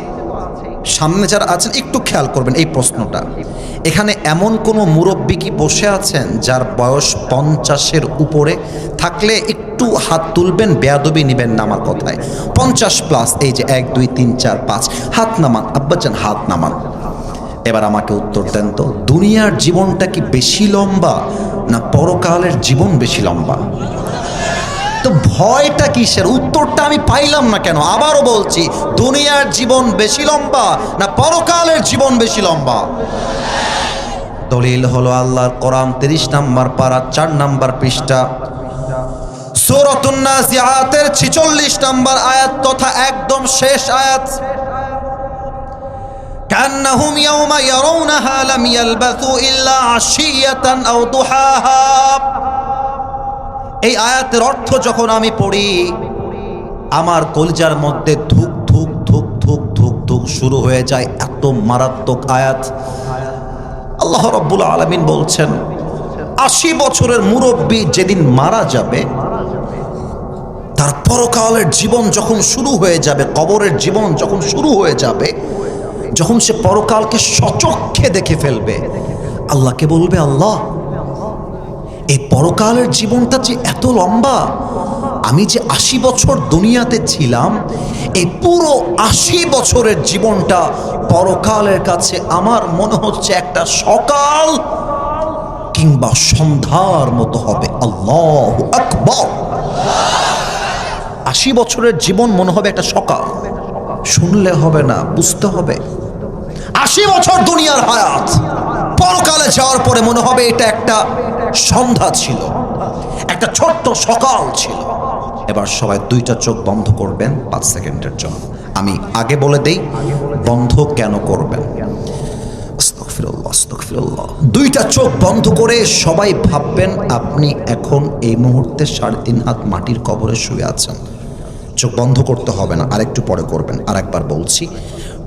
সামনে যারা আছেন একটু খেয়াল করবেন এই প্রশ্নটা। এখানে এমন কোনো মুরব্বী কি বসে আছেন যার বয়স 50-এর উপরে? থাকলে একটু হাত তুলবেন, বেয়াদবি নেবেন না আমার কথায়। 50+, এই যে 1 2 3 4 5, হাত নামান আব্বাজান, হাত নামান। এবার আমাকে উত্তর দেন তো, দুনিয়ার জীবনটা কি বেশি লম্বা না পরকালের জীবন বেশি লম্বা? তো ভয়টা কিসের? উত্তরটা আমি পাইলাম না কেন? আবারও বলছি, দুনিয়ার জীবন বেশি লম্বা না পরকালের জীবন বেশি লম্বা? দলিল হলো আল্লাহর কোরআন 30 নম্বর পারা 4 নম্বর পৃষ্ঠা, সূরাতুন নাজিআতের 46 নম্বর আয়াত তথা একদম শেষ আয়াত। কান্নাহুম ইয়াওমা ইয়ারাউনাহা লাম ইয়ালবাথু ইল্লা আশিয়াতান আও দুহাহা। এই আয়াতের অর্থ যখন আমি পড়ি, আমার কলিজার মধ্যে ধুক ধুক ধুক ধুক ধুক ধুক শুরু হয়ে যায়। এত মারাত্মক আয়াত। আল্লাহ রাব্বুল আলামিন বলছেন, 80 বছরের মুরব্বী যেদিন মারা যাবে, তার পরকালের জীবন যখন শুরু হয়ে যাবে, কবরের জীবন যখন শুরু হয়ে যাবে, যখন সে পরকালকে সচক্ষে দেখে ফেলবে, আল্লাহকে বলবে, আল্লাহ এই পরকালের জীবনটা যে এত লম্বা, আমি যে 80 বছর দুনিয়াতে ছিলাম, এই পুরো 80 বছরের জীবনটা পরকালের কাছে আমার মনে হচ্ছে একটা সকাল কিংবা সন্ধ্যার মতো হবে। আল্লাহু আকবার। 80 বছরের জীবন মনে হবে একটা সকাল। শুনলে হবে না, বুঝতে হবে। 80 বছর দুনিয়ার হায়াত, পরকালে যাওয়ার পরে মনে হবে এটা একটা সন্ধ্যা ছিল, একটা ছোট্ট সকাল ছিল। এবার সবাই 2টা চোখ বন্ধ করবেন 5 সেকেন্ডের জন্য। আমি আগে বলে দেই বন্ধ কেন করবেন। আস্তাগফিরুল্লাহ, আস্তাগফিরুল্লাহ। 2টা চোখ বন্ধ করে সবাই ভাববেন আপনি এখন এই মুহূর্তে 3.5 হাত মাটির কবরে শুয়ে আছেন। চোখ বন্ধ করতে হবে না, আরেকটু পরে করবেন। আরেকবার বলছি,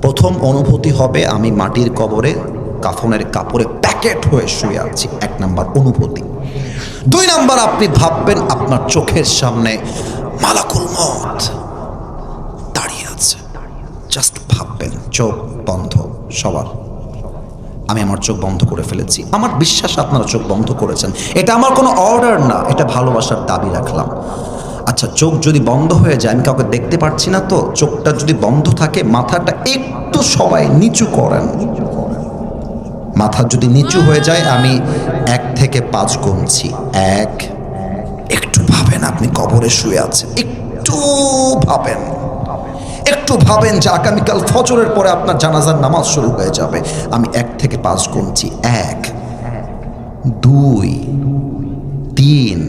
প্রথম অনুভূতি হবে আমি মাটির কবরে কাফনের কাপড়ে প্যাকেট হয়ে শুয়ে আছি, 1 নাম্বার অনুভূতি। 2 নাম্বার, আপনি ভাববেন আপনার চোখের সামনে মালাকুল মউত দাঁড়িয়ে আছে। জাস্ট ভাববেন, চোখ বন্ধ সবার। আমি আমার চোখ বন্ধ করে ফেলেছি। আমার বিশ্বাস আপনারা চোখ বন্ধ করেছেন। এটা আমার কোনো অর্ডার না, এটা ভালোবাসার দাবি রাখলাম। আচ্ছা, চোখ যদি বন্ধ হয়ে যায়, আমি কাউকে দেখতে পাচ্ছি না তো, চোখটা যদি বন্ধ থাকে মাথাটা একটু সবাই নিচু করেন। মাথা যদি নিচু হয়ে যায়, আমি 1 থেকে 5 গুনছি। 1, একটু ভাবেন আপনি কবরে শুয়ে আছেন, একটু ভাবেন, একটু ভাবেন যে আগামীকাল ফজরের পরে আপনার জানাজার নামাজ শুরু হয়ে যাবে। আমি 1 থেকে 5 গুনছি। 1, 2, 3,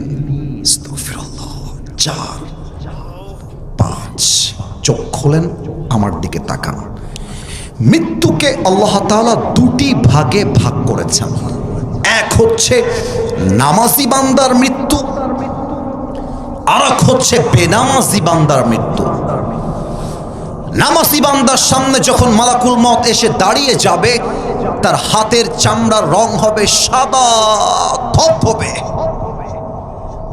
4, 5। চোখ খোলেন, আমার দিকে তাকান। মৃত্যুকে আল্লাহ তাআলা 2টি ভাগে ভাগ করেছেন। এক হচ্ছে নামাজি বান্দার মৃত্যু, আর এক হচ্ছে বেনামাজি বান্দার মৃত্যু। নামাজি বান্দার সামনে যখন মালাকুল মউত এসে দাঁড়িয়ে যাবে, তার হাতের চামড়ার রং হবে সাদা ধবধবে,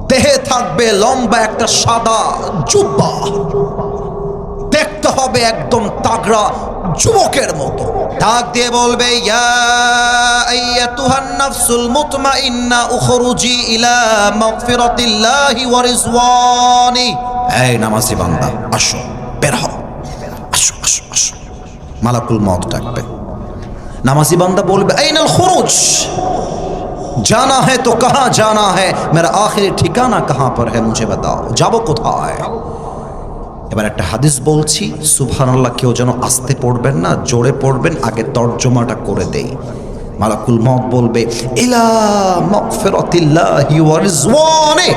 দেহে থাকবে লম্বা একটা সাদা জুব্বা, দেখতে হবে একদম তাগড়া যুবকের মতো। ডাক দিয়ে বলবে, ইয়া আইয়াতুহান নাফসুল মুতমাইন্না উখরুজি ইলা মাগফিরাতিল্লাহি ওয়া রিজওয়ানি। এই নামাজি বান্দা, আসো, বের হও, আসো আসো আসো। মালাকুল মউত ডাকবে। নামাজি বান্দা বলবে, আইনাল খুরুজ, जाना है तो कहाँ जाना है, मेरा आखिरी ठिकाना कहाँ पर है, मुझे बताओ, যাবো কোথায়। এবার একটা হাদিস বলছি, সুবহানাল্লাহ, কেউ যেন আস্তে পড়বেন না, জোরে পড়বেন। আগে তর্জমাটা করে দেই। মালাকুল মউত বলবে, ইলা মাগফিরাতিল্লাহি ওয়া রিজওয়ানি,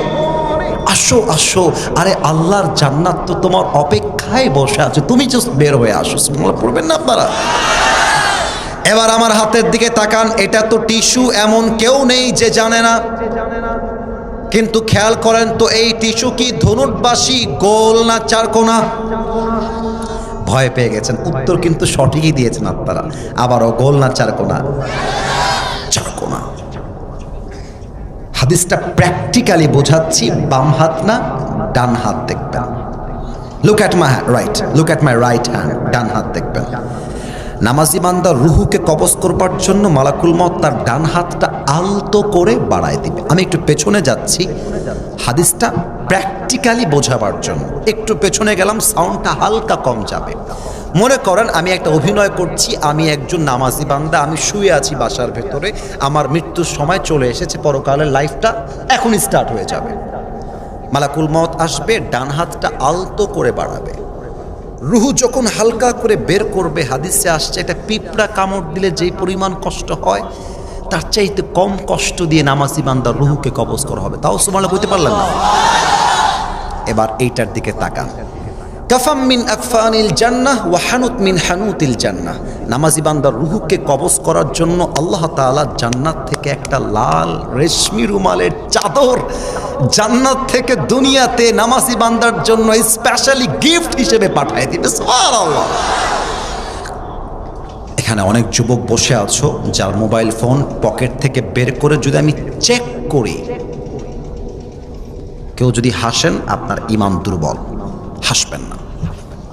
আসো আসো, আরে আল্লাহর জান্নাত তো তোমার অপেক্ষায় বসে আছে, তুমি জাস্ট বের হয়ে আসো। সুবহানাল্লাহ পড়বেন না আপনারা? এবার আমার হাতের দিকে তাকান। এটা তো টিস্যু, এমন কেউ নেই যে জানে না। কিন্তু খেয়াল করেন তো, এই টিস্যু কি ধনুটবাসী, গোল না চারকোনা? ভয় পেয়ে গেছেন, উত্তর কিন্তু সঠিকই দিয়েছেন আপনারা। আবারও, গোল না চারকোনা? চারকোনা। হাদিসটা প্র্যাকটিক্যালি বোঝাচ্ছি, বাম হাত না ডান হাত দেখবেন। Look at my right, look at my right hand, ডান হাত দেখবেন। নামাজি বান্দার রুহুকে কবজ করবার জন্য মালাকুল মউত তার ডান হাতটা আলতো করে বাড়ায় দিবে। আমি একটু পেছনে যাচ্ছি হাদিসটা প্র্যাকটিক্যালি বোঝাবার জন্য। একটু পেছনে গেলাম, সাউন্ডটা হালকা কম যাবে। মনে করেন আমি একটা অভিনয় করছি, আমি একজন নামাজি বান্দা, আমি শুয়ে আছি বাসার ভেতরে, আমার মৃত্যুর সময় চলে এসেছে, পরকালের লাইফটা এখনই স্টার্ট হয়ে যাবে। মালাকুল মউত আসবে, ডান হাতটা আলতো করে বাড়াবে, রুহু যখন হালকা করে বের করবে, হাদিসে আসছে একটা পিঁপড়া কামড় দিলে যেই পরিমাণ কষ্ট হয় তার চাইতে কম কষ্ট দিয়ে নামাজি বান্দার রুহুকে কবজ করা হবে। তাও সুবহানাল্লাহ বলতে পারলাম না। এবার এইটার দিকে তাকান। কাফাম মিন আকফানিল জান্নাহ ওয়া হানুত মিন হানুতিল জান্নাহ। নামাজি বান্দার রুহুকে কবজ করার জন্য আল্লাহ তাআলা জান্নাত থেকে একটা লাল রেশমি রুমালের চাদর জান্নাত থেকে দুনিয়াতে নামাজি বান্দার জন্য স্পেশালি গিফট হিসেবে পাঠিয়ে দিবে। সুবহানাল্লাহ। এখানে অনেক যুবক বসে আছো যার মোবাইল ফোন পকেট থেকে বের করে যদি আমি চেক করি, কেউ যদি হাসেন আপনার ঈমান দুর্বল, হাসবেন না।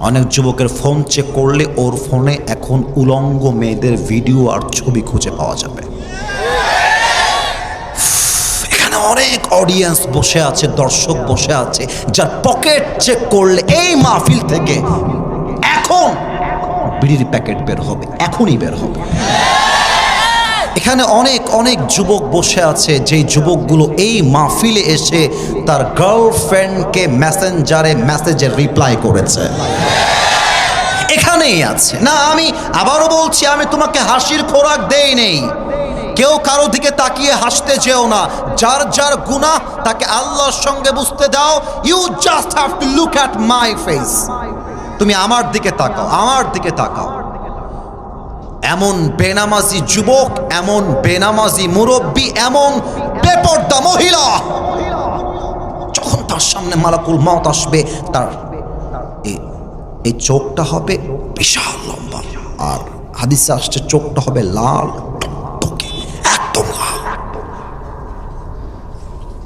অনেক যুবকের ফোন চেক করলে ওর ফোনে এখন উলঙ্গ মেয়েদের ভিডিও আর ছবি খুঁজে পাওয়া যাবে। এখানে অনেক অডিয়েন্স বসে আছে, দর্শক বসে আছে যার পকেট চেক করলে এই মাহফিল থেকে এখন বিড়ির প্যাকেট বের হবে, এখনই বের হবে। এখানে অনেক অনেক যুবক বসে আছে যেই যুবকগুলো এই মাহফিলে এসে তার গার্লফ্রেন্ডকে মেসেঞ্জারে মেসেজে রিপ্লাই করেছে, এখানেই আছে। না, আমি আবারও বলছি, আমি তোমাকে হাসির খোরাক দেই নেই। কেউ কারো দিকে তাকিয়ে হাসতে যেও না। যার যার গুনাহ তাকে আল্লাহর সঙ্গে বুঝতে দাও। You just have to look at my face. তুমি আমার দিকে তাকাও, আমার দিকে তাকাও। এমন বেনামাজি যুবক, এমন বেনামাজি মুরব্বী, এমন বেপর্দা মহিলা, যখন তার সামনে মালাকুল মউত আসবে, তার এই চোখটা হবে বিশাল লম্বা, আর হাদিসে আসছে চোখটা হবে লাল টকটকে, একদম লাল।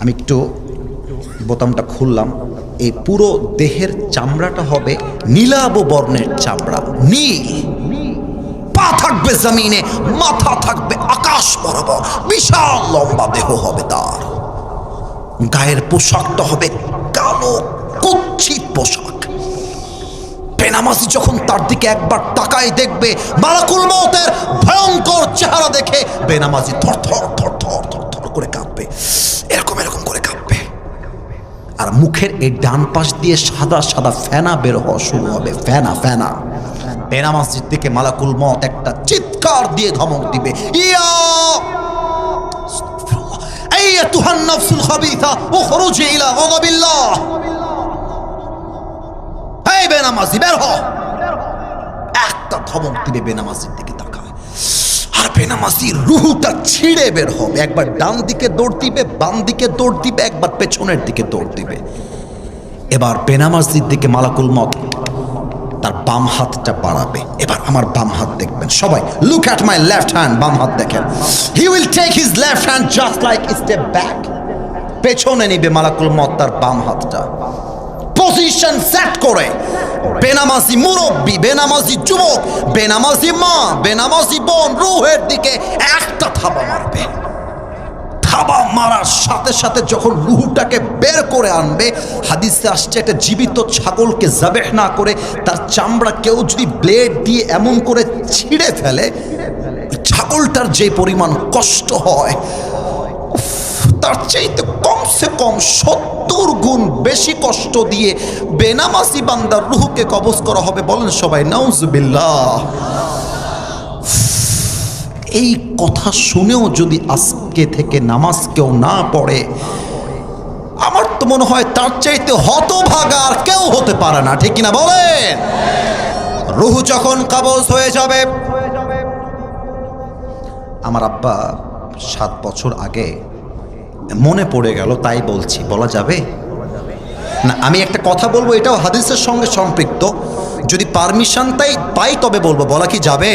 আমি একটু বোতামটা খুললাম, এই পুরো দেহের চামড়াটা হবে নীলাভ বর্ণের চামড়া, নীল। পা থাকবে জমিনে, মাথা থাকবে আকাশ বরাবর, বিশাল লম্বা দেহ হবে তার। গায়ের পোশাকটা হবে কালো কুৎসিত পোশাক। বেনামাজি যখন তার দিকে একবার তাকায় দেখবে, মালাকুল মউতের ভয়ঙ্কর চেহারা দেখে বেনামাজি থরথর থরথর থরথর করে কাঁপবে, এরকম এরকম করে কাঁপবে। আর মুখের এই ডান পাশ দিয়ে সাদা সাদা ফেনা বের হওয়া শুরু হবে, ফেনা ফেনা। বেনামাজির দিকে মালাকুল মউত একটা চিৎকার দিয়ে ধমক দিবে, ইয়া আইয়াতুহান নাফসুল খাবিসা উখরুজি ইলা গাযাবিল্লাহ। এই বেনামাজি বের হ। একটা ধমক দিবে, বেনামাজির দিকে তাকায়, আর বেনামাজির রুহুটা ছিঁড়ে বের হবে। একবার ডান দিকে দৌড় দিবে, বাম দিকে দৌড় দিবে, একবার পেছনের দিকে দৌড় দিবে। এবার বেনামাজির দিকে মালাকুল মউত তার বাম হাতটা বাড়াবে। এবার আমার বাম হাত দেখবেন সবাই, look at my left hand. বাম হাত দেখেন। He will take his left hand just like step back. পেছনে নিবে মালাকুল মউত তার বাম হাতটা, পজিশন সেট করে। বেনামাজি মুরব্বী, বেনামাজি যুবক, বেনামাজি মা, বেনামাজি বোন রুহের দিকে একটা থাবা মারবে। থাবা মারার সাথে সাথে যখন রুহুটাকে বের করে আনবে, হাদিসে আসছে একটা জীবিত ছাগলকে যাবেহ না করে তার চামড়া কেউ যদি ব্লেড দিয়ে এমন করে ছিঁড়ে ফেলে, ছাগলটার যে পরিমাণ কষ্ট হয় তার চাইতে কমসে কম 70 গুণ বেশি কষ্ট দিয়ে বেনামাজি বান্দার রুহুকে কবজ করা হবে। বলেন সবাই নাউজুবিল্লাহ। এই কথা শুনেও যদি আজকে থেকে নামাজ কেউ না পড়ে, আমার তো মনে হয় তার চাইতে হতভাগা আর কেউ হতে পারে না, ঠিক কিনা বলেন? রুহু যখন কবজ হয়ে যাবে, আমার আব্বা 7 বছর আগে মনে পড়ে গেল, তাই বলছি, বলা যাবে না? আমি একটা কথা বলবো, এটাও হাদিসের সঙ্গে সম্পৃক্ত, যদি পারমিশন পাই তবে বলবো, বলা কি যাবে?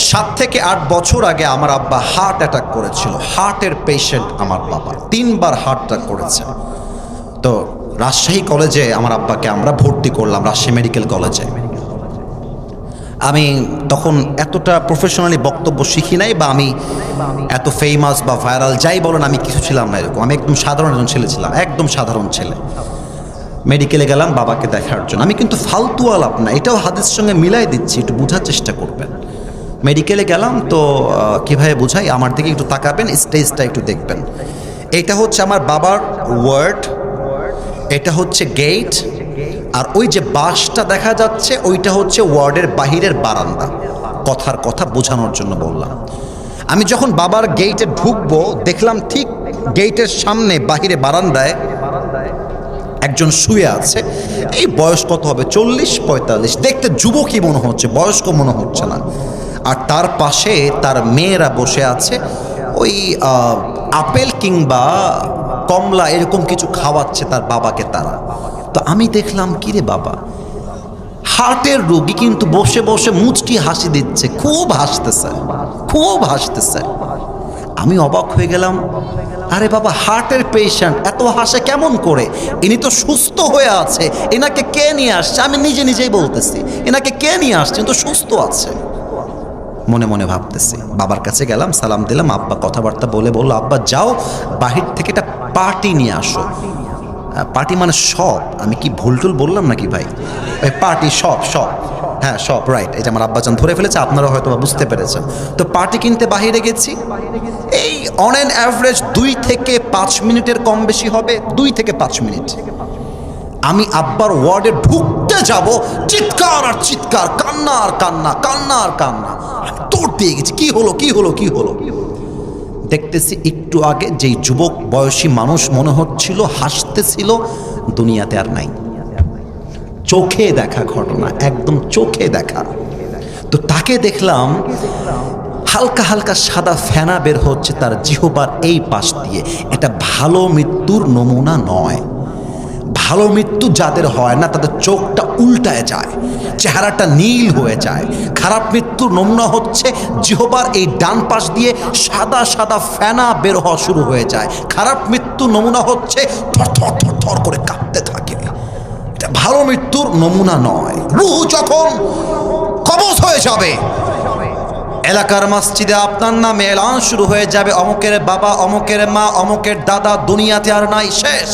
7 থেকে 8 বছর আগে আমার আব্বা হার্ট অ্যাটাক করেছিল। হার্টের পেশেন্ট আমার বাবা, 3 বার হার্ট অ্যাটাক করেছে। তো রাজশাহী কলেজে আমার আব্বাকে আমরা ভর্তি করলাম, রাজশাহী মেডিকেল কলেজে। আমি তখন এতটা প্রফেশনালি বক্তব্য শিখি নাই, বা আমি এত ফেমাস বা ভাইরাল যাই বলেন আমি কিছু ছিলাম না এরকম। আমি একদম সাধারণ একজন ছেলে ছিলাম, একদম সাধারণ ছেলে। মেডিকেলে গেলাম বাবাকে দেখার জন্য। আমি কিন্তু ফালতু আলাপ না, এটাও হাদিসের সঙ্গে মিলাই দিচ্ছি, একটু বোঝার চেষ্টা করবেন। মেডিকেলে গেলাম তো কীভাবে বোঝাই, আমার দিকে একটু তাকাবেন, স্টেজটা একটু দেখবেন। এটা হচ্ছে আমার বাবার ওয়ার্ড, এটা হচ্ছে গেট, আর ওই যে বাসটা দেখা যাচ্ছে ওইটা হচ্ছে ওয়ার্ডের বাহিরের বারান্দা। কথার কথা বোঝানোর জন্য বললাম। আমি যখন বাবার গেটে ঢুকবো দেখলাম ঠিক গেটের সামনে বাহিরে বারান্দায় একজন শুয়ে আছে। এই বয়স কত হবে, 40-45, দেখতে যুবকই মনে হচ্ছে, বয়স্ক মনে হচ্ছে না। আর তার পাশে তার মেয়েরা বসে আছে, ওই আপেল কিংবা কমলা এরকম কিছু খাওয়াচ্ছে তার বাবাকে তারা। তো আমি দেখলাম কিরে বাবা, হার্টের রোগী কিন্তু বসে বসে মুচকি হাসি দিচ্ছে, খুব হাসতেছে, খুব হাসতেছে। আমি অবাক হয়ে গেলাম, আরে বাবা হার্টের পেশেন্ট এত হাসে কেমন করে? ইনি তো সুস্থ হয়ে আছে, এনাকে কে নিয়ে আসছে? আমি নিজে নিজেই বলতেছি এনাকে কে নিয়ে আসছে, তো সুস্থ আছে। মনে মনে ভাবতেছি, বাবার কাছে গেলাম, সালাম দিলাম। আব্বা কথাবার্তা বলে বললো, আব্বা যাও বাহির থেকে একটা পার্টি নিয়ে আসো। পার্টি মানে সব, আমি কি ভুলটুল বললাম নাকি ভাই? ওই পার্টি সব, হ্যাঁ সব, রাইট। এই যে আমার আব্বাজান ধরে ফেলেছে, আপনারা হয়তো বুঝতে পেরেছেন। তো পার্টি কিনতে বাহিরে গেছি, এই অন অ্যান অ্যাভারেজ 2 থেকে 5 মিনিটের কম বেশি হবে, 2 থেকে 5 মিনিট। আমি আব্বার ওয়ার্ডে ঢুকতে যাব, চিৎকার আর চিৎকার, কান্না আর কান্না, কান্না আর কান্না। আমি দৌড় দিয়ে গেছি, কি হলো কি হলো কি হলো? দেখতেছি একটু আগে যেই যুবক বয়সী মানুষ মনে হচ্ছিল হাসতেছিল, দুনিয়াতে আর নাই। চোখে দেখা ঘটনা, একদম চোখে দেখা। তো তাকে দেখলাম হালকা হালকা সাদা ফেনা বের হচ্ছে তার জিহ্বার এই পাশ দিয়ে। এটা ভালো মৃত্যুর নমুনা নয়। ভালো মৃত্যু যাদের হয় না তাদের চোখটা উল্টায় যায়, চেহারাটা নীল হয়ে যায়। খারাপ মৃত্যুর নমুনা হচ্ছে জিহ্বার এই ডান পাশ দিয়ে সাদা সাদা ফেনা বের হওয়া শুরু হয়ে যায়। খারাপ মৃত্যুর নমুনা হচ্ছে থর থর থর থর করে কাঁপতে থাকে। এটা ভালো মৃত্যুর নমুনা নয়। রূহ যখন কবজ হয়ে যাবে, এলাকার মসজিদে আপনার নামে এলান শুরু হয়ে যাবে, অমুকের বাবা, অমুকের মা, অমুকের দাদা দুনিয়াতে আর নাই, শেষ।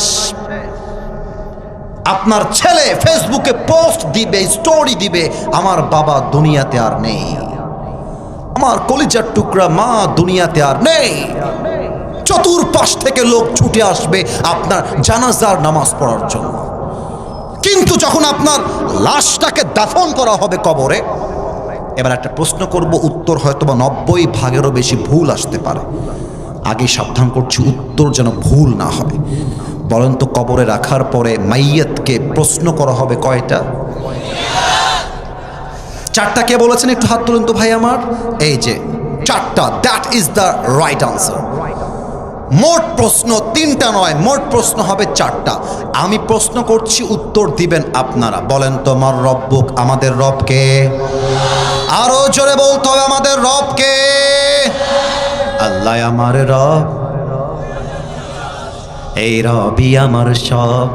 আপনার ছেলে ফেসবুকে পোস্ট দিবে, স্টোরি দিবে, আমার বাবা দুনিয়াতে আর নেই, আমার কলিজার টুকরা মা দুনিয়াতে আর নেই। চতুর্পাশ থেকে লোক ছুটে আসবে আপনার জানাজার নামাজ পড়ার জন্য। কিন্তু যখন আপনার লাশটাকে দাফন করা হবে কবরে, এবার একটা প্রশ্ন করব, উত্তর হয়তো বা 90% বেশি ভুল আসতে পারে। আগে সাবধান করছি, উত্তর যেন ভুল না হয়। বলেন তো, কবরে রাখার পরে মাইয়াতকে প্রশ্ন করা হবে কয়টা? 4টা। কে বলেছেন একটু হাত তুলুন তো ভাই আমার। এই যে 4টা, that is the right answer. মোট প্রশ্ন 3টা নয়, মোট প্রশ্ন হবে 4টা। আমি প্রশ্ন করছি, উত্তর দিবেন আপনারা। বলেন তো, আমার রব্বুক, আমাদের রবকে। আরো জোরে বলতে হবে, আমাদের রবকে। আল্লাহ আমার রব, এই রবি আমার সব,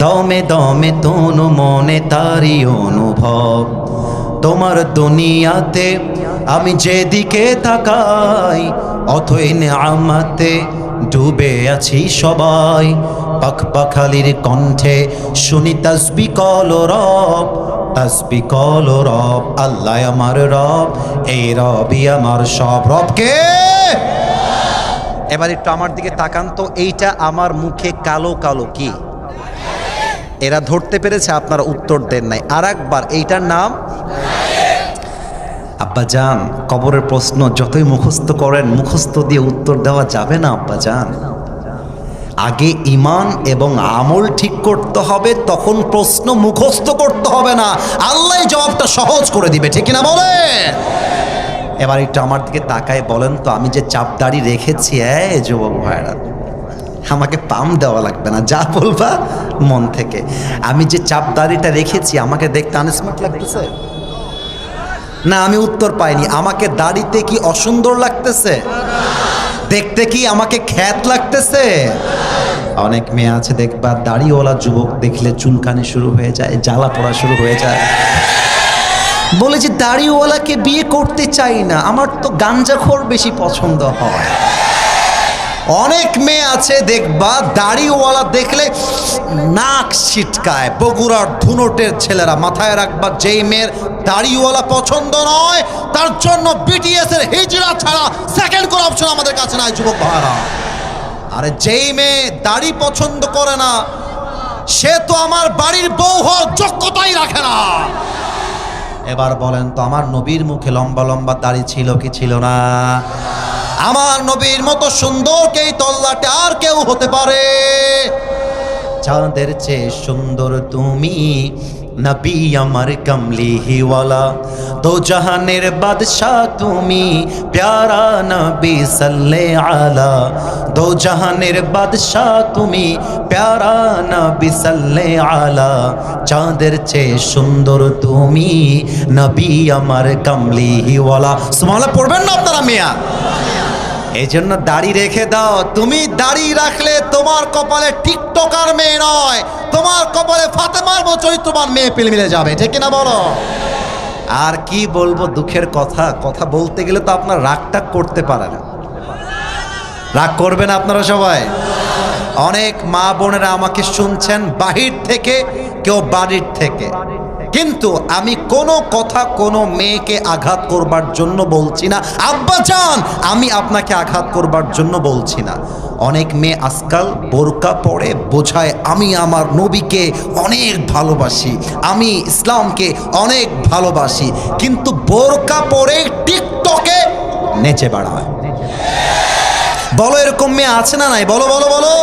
দমে দমে তনু মনে তারি অনুভব। তোমার দুনিয়াতে আমি যেদিকে তাকাই, অথই নেয়ামতে ডুবে আছি সবাই। পাখপাখালির কণ্ঠে শুনি তাসবিহ কলো রব, তাসবিহ কলো রব। আল্লাহ আমার রব, এই রবি আমার সব। রবকে। এবার একটু আমার দিকে তাকান তো, এইটা আমার মুখে কালো কালো কি? এরা ধরতে পেরেছে, আপনারা উত্তর দেন নাই। আর একবার, এইটার নাম আব্বাজান। কবরের প্রশ্ন যতই মুখস্থ করেন, মুখস্থ দিয়ে উত্তর দেওয়া যাবে না আব্বাজান। আগে ঈমান এবং আমল ঠিক করতে হবে, তখন প্রশ্ন মুখস্থ করতে হবে না। আল্লাহ জবাবটা সহজ করে দিবে, ঠিক না বলেন? এবার একটু আমার দিকে তাকায় বলেন তো, আমি যে চাপ দাড়ি রেখেছি, যুবক ভাইরা, আমাকে পাম দেওয়া লাগবে না, যা বলবা মন থেকে। আমি যে চাপ দাড়িটা রেখেছি, আমাকে দেখতে আনস্মার্ট লাগতেছে না? আমি উত্তর পাইনি। আমাকে দাড়িতে কি অসুন্দর লাগতেছে? দেখতে কি আমাকে খ্যাত লাগতেছে? অনেক মেয়ে আছে দেখবা, দাড়িওয়ালা যুবক দেখলে চুলকানি শুরু হয়ে যায়, জ্বালা পড়া শুরু হয়ে যায়। বলে যে দাড়িওয়ালাকে বিয়ে করতে চাই না, আমার তো গাঞ্জাখোর বেশি পছন্দ হয়। অনেক মেয়ে আছে দেখবা দাড়িওয়ালা দেখলে নাক ছিটকায়। বগুড়ার ধুনটের ছেলেরা মাথায় রাখবা, যেই মেয়ের দাড়িওয়ালা পছন্দ নয় তার জন্য বিটিএস এর হিজড়া ছাড়া সেকেন্ড কোন অপশন আমাদের কাছে নাই যুবক ভাইরা। আরে যেই মেয়ে দাড়ি পছন্দ করে না সে তো আমার বাড়ির বউ হওয়ার যোগ্যতাই রাখে না। এবার বলেন তো আমার নবীর মুখে লম্বা লম্বা দাড়ি ছিল কি ছিল না? আমার নবীর মতো সুন্দর কে তল্লাটে আর কেউ হতে পারে? চাঁদের চেয়ে সুন্দর তুমি, নবী আমার কমলি হিওয়ালা, দো জাহানের বাদশাহ তুমি, প্যারা নবী সাল্লে আলা, দো জাহানের বাদশাহ তুমি, প্যারা নবী সাল্লে আলা, চাঁদের চেয়ে সুন্দর তুমি, নবী আমার কমলি হিওয়ালা। সুবহানাল্লাহ পড়বেন না আপনারা মিয়া? এই জন্য দাড়ি রেখে দাও। তুমি দাড়ি রাখলে তোমার কপালে টিকটকার মেয়ে নয়, তোমার কপালে ফাতেমার মতো চরিত্রবান মেয়ে পেলে মিলে যাবে, ঠিক কিনা বলো? আর কি বলবো দুঃখের কথা, কথা বলতে গেলে তো আপনার রাগটা করতে পারে না। রাগ করবেন আপনারা সবাই? অনেক মা বোনেরা আমাকে শুনছেন বাহির থেকে, কেউ বাড়ির থেকে, কিন্তু আমি কোনো কথা কোনো মেয়েকে আঘাত করবার জন্য বলছি না। আব্বা জান, আমি আপনাকে আঘাত করবার জন্য বলছি না। অনেক মেয়ে আজকাল বোরকা পরে বোঝায় আমি আমার নবীকে অনেক ভালোবাসি, আমি ইসলামকে অনেক ভালোবাসি, কিন্তু বোরকা পরে টিকটকে নেচে বেড়ায়। বলো এরকম মেয়ে আছে না নাই? বলো বলো বলো।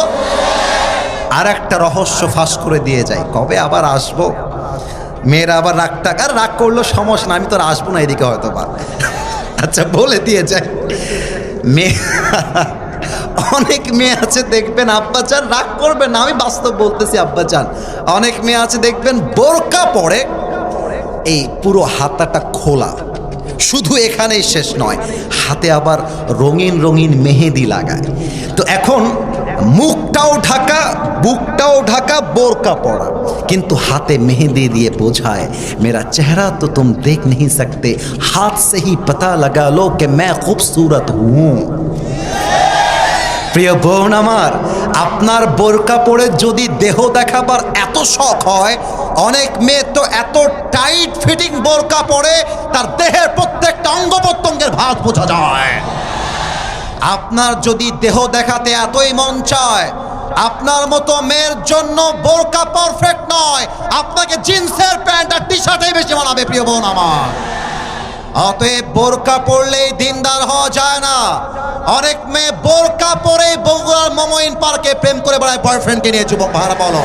আর একটা রহস্য ফাঁস করে দিয়ে যাই, কবে আবার আসবো? মেয়েরা আবার রাগ করলো সমস্যা না, আমি তো আর আসবো না এদিকে হয়তো বা। আচ্ছা বলে দিয়ে যায়, মেয়ে অনেক মেয়ে আছে দেখবেন, আব্বা চান রাগ করবেন না, আমি বাস্তব বলতেছি আব্বা চান, অনেক মেয়ে আছে দেখবেন বোরকা পরে এই পুরো হাতাটা খোলা, শুধু এখানেই শেষ নয়, হাতে আবার রঙিন রঙিন মেহেদি লাগায়। তো এখন মুখটাও ঢাকা, বুকটাও ঢাকা, বোরকা পরা, কিন্তু হাতে মেহেদি দিয়ে বোঝায় মেরা চেহারা তো তুম দেখ नहीं सकते, हाथ से ही पता लगा लो कि मैं खूबसूरत हूँ। প্রিয় বোন আমার, আপনার বোরকা পরে যদি দেহ দেখাবার এত শখ হয়, অনেক মেয়ে তো এত টাইট ফিটিং বোরকা পরে তার দেহের প্রত্যেকটা অঙ্গ প্রত্যঙ্গের ভাঁজ বোঝা যায়। আপনার যদি দেহ দেখাতে এতই মন চায়, আপনার মতো মেয়ের জন্য বোরকা পারফেক্ট নয়, আপনাকে জিন্সের প্যান্ট আর টি শার্টই বেশি মানাবে প্রিয় বোন আমার। অতএব বোরকা পরলেই দিনদার হওয়া যায় না। অনেক মেয়ে বোরকা পরে বগুড়ার মমইন পার্কে প্রেম করে বেড়ায় বয়ফ্রেন্ডকে নিয়ে। যুবক ভাড়া বলো,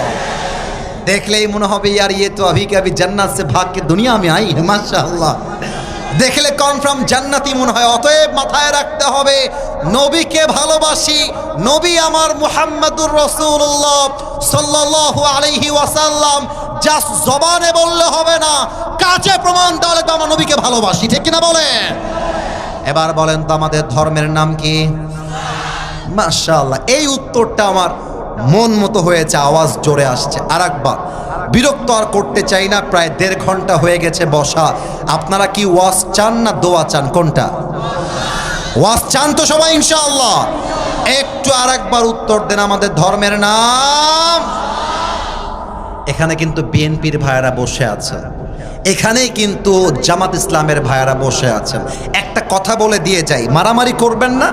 দেখলেই মনে হবে ইয়ার ইয়ে তো अभी के अभी जन्नत से भाग के दुनिया में आई है, माशाअल्लाह। দেখলে কনফার্ম জান্নাতি মনে হয়। অতএব মাথায় রাখতে হবে নবীকে ভালোবাসি, নবী আমার মুহাম্মদুর রাসূলুল্লাহ সাল্লাল্লাহু আলাইহি ওয়াসাল্লাম, জাস্ট জবানে বললে হবে না, কাজে প্রমাণ দেওয়া লাগবে আমরা নবীকে ভালোবাসি, ঠিক কিনা বলেন? এবার বলেন তো আমাদের ধর্মের নাম কি? মাশাআল্লাহ, এই উত্তরটা আমার মন মতো হয়েছে, আওয়াজ জোরে আসছে। আর একবার, বিরক্ত আর করতে চাই না, প্রায় 1.5 ঘন্টা হয়ে গেছে বসা। আপনারা কি ওয়াজ চান না দোয়া চান? কোনটা? ওয়াজ চান তো সবাই ইনশাআল্লাহ? একটু আর একবার উত্তর দেন, আমাদের ধর্মের নাম। এখানে কিন্তু বিএনপির ভাইয়েরা বসে আছে, এখানেই কিন্তু জামাত ইসলামের ভাইয়েরা বসে আছেন। একটা কথা বলে দিয়ে যাই, মারামারি করবেন না।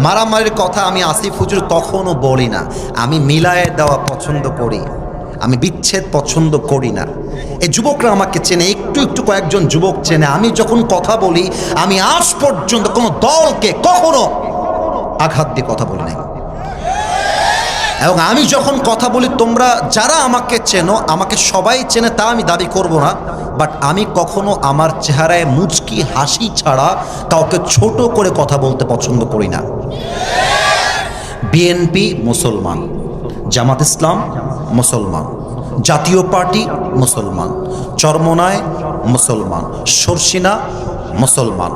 মারামারির কথা আমি আসিফ হুজুর কখনো বলি না। আমি মিলায়ে দেওয়া পছন্দ করি, আমি বিচ্ছেদ পছন্দ করি না। এই যুবকরা আমাকে চেনে, একটু একটু কয়েকজন যুবক চেনে। আমি যখন কথা বলি, আমি আজ পর্যন্ত কোনো দলকে কখনো আঘাত দিয়ে কথা বলি নাই। এবং আমি যখন কথা বলি, তোমরা যারা আমাকে চেনো, আমাকে সবাই চেনে তা আমি দাবি করব না, বাট আমি কখনো আমার চেহারায় মুচকি হাসি ছাড়া কাউকে ছোট করে কথা বলতে পছন্দ করি না। বিএনপি মুসলমান, জামাত ইসলাম মুসলমান, জাতীয় পার্টি মুসলমান, চরমনায় মুসলমান, শর্ষিনা মুসলমান,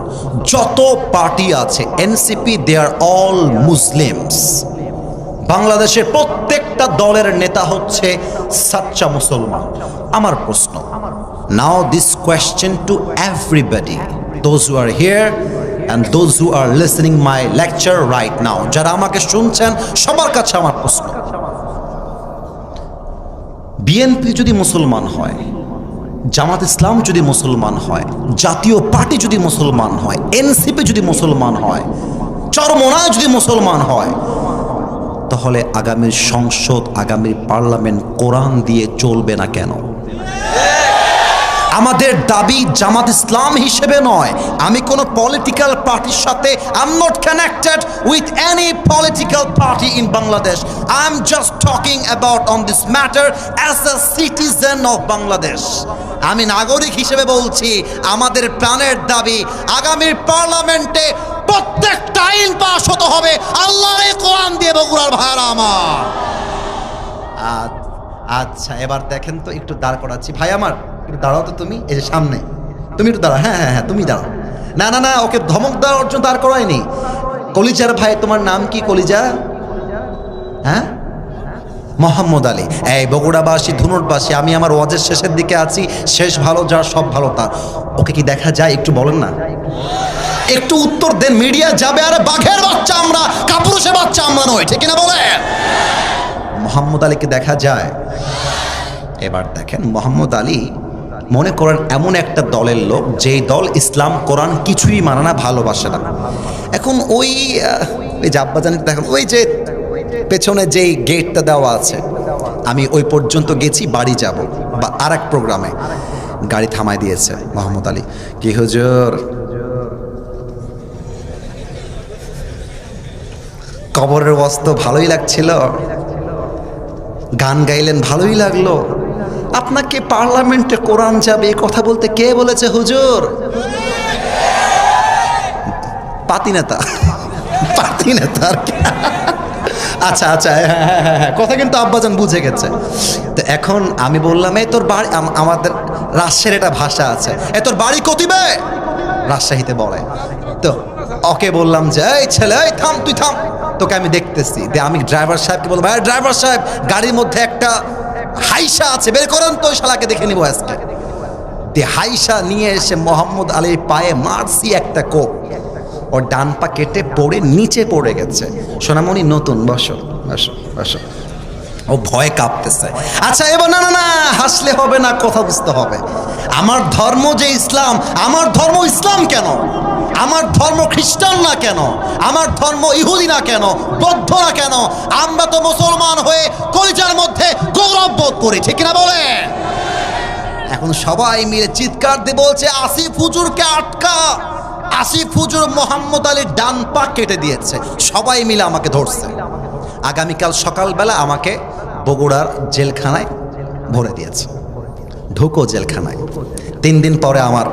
যত পার্টি আছে এনসিপি, দে আর অল মুসলিমস। বাংলাদেশের প্রত্যেকটা দলের নেতা হচ্ছে সাচ্চা মুসলমান। আমার প্রশ্ন, Now this question to everybody, those who are here and those who are listening my lecture right now, যারা আমাকে শুনছেন সবার কাছে আমার প্রশ্ন, বিএনপি যদি মুসলমান হয়, জামাত ইসলাম যদি মুসলমান হয়, জাতীয় পার্টি যদি মুসলমান হয়, এনসিপি যদি মুসলমান হয়, চরমোনায় যদি মুসলমান হয়, তাহলে আগামীর সংসদ, আগামীর পার্লামেন্ট কোরআন দিয়ে চলবে না কেন? আমাদের দাবি জামাত ইসলাম হিসেবে নয়, আমি কোনো পলিটিক্যাল পার্টির সাথে I am not connected with any political party in Bangladesh. I am just talking about on this matter as a citizen of Bangladesh. আমি নাগরিক হিসেবে বলছি, আমাদের প্রাণের দাবি আগামীর পার্লামেন্টে প্রত্যেকটা আইন পাস হতে হবে আল্লাহর এই কোরআন দিয়ে। বগুড়ার ভাইরা আমার, আচ্ছা এবার দেখেন তো, একটু দাঁড় করাচ্ছি। ভাই আমার একটু দাঁড়াও তো, তুমি এই যে সামনে, তুমি একটু দাঁড়াও। হ্যাঁ হ্যাঁ হ্যাঁ, তুমি দাঁড়াও। না না না, ওকে ধমক দেওয়ার জন্য দাঁড় করায়নি। কলিজার ভাই, তোমার নাম কি কলিজা? হ্যাঁ, মোহাম্মদ আলী। এই বগুড়াবাসী, ধুনুটবাসী, আমি আমার ওয়াজের শেষের দিকে আছি, শেষ ভালো যার সব ভালো তার। ওকে কি দেখা যায়? একটু বলেন না, একটু উত্তর দেন। মিডিয়া যাবে, আরে বাঘের বাচ্চা আমরা, কাপুরুষের বাচ্চা আমরা নই, ঠিক কিনা বলেন? মোহাম্মদ আলীকে দেখা যায়? এবার দেখেন, মোহাম্মদ আলী মনে করেন এমন একটা দলের লোক, যেই দল ইসলাম কোরআন কিছুই মানে না, ভালোবাসে না। এখন ওই যে আব্বাজান দেখেন, ওই যে পেছনে যেই গেটটা দেওয়া আছে, আমি ওই পর্যন্ত গেছি, বাড়ি যাব বা আর এক প্রোগ্রামে, গাড়ি থামায় দিয়েছে মোহাম্মদ আলী। কি হুজুর, কবরের বস্ত্র ভালোই লাগছিল, গান গাইলেন ভালোই লাগলো, আপনাকে পার্লামেন্টে কোরআন যাবে এই কথা বলতে কে বলেছে হুজুর? পাতি নেতা, পাতি নেতা আর কি। আচ্ছা আচ্ছা, হ্যাঁ হ্যাঁ হ্যাঁ, কথা কিন্তু আব্বাজান বুঝে গেছে। তো এখন আমি বললাম, এই তোর বাড়ি, আমাদের রাজশাহীর একটা ভাষা আছে, এ তোর বাড়ি কতিবে, রাজশাহীতে বলে। তো ওকে বললাম যে, এই ছেলে, এই থাম, তুই থাম, তোকে আমি দেখতেছি। দিয়ে আমি ড্রাইভার সাহেবকে বলবো, ভাই ড্রাইভার সাহেব, গাড়ির মধ্যে একটা হাইসা আছে, বের করেন তো, ওই শালাকে দেখে নিবো আজকে। দিয়ে হাইসা নিয়ে এসে মোহাম্মদ আলীর পায়ে মারছি একটা কোপ, ওর ডান পা কেটে পড়ে নিচে পড়ে গেছে। সোনামণি নতুন, বসো বসো বসো। ও ভয় কাঁপতেছে। আচ্ছা এবার না না না, হাসলে হবে না, কথা বুঝতে হবে। আমার ধর্ম যে ইসলাম, আমার ধর্ম ইসলাম কেন? আমার ধর্ম খ্রিস্টান না কেন? আমার ধর্ম ইহুদি না কেন? বৌদ্ধ না কেন? আমরা তো মুসলমান হয়ে কলিজার মধ্যে গৌরব বোধ করি, ঠিক না বলে? এখন সবাই মিলে চিৎকার দিয়ে বলছে, আসিফ হুজুরকে আটকা। আসিফ হুজুর মোহাম্মদ আলীর ডান পা কেটে দিয়েছে। সবাই মিলে আমাকে ধরছে। আগামীকাল সকালবেলা আমাকে বগুড়ার জেলখানায় ভরে দিয়েছে, ঢুকো জেলখানায়। 3 দিন পরে আমার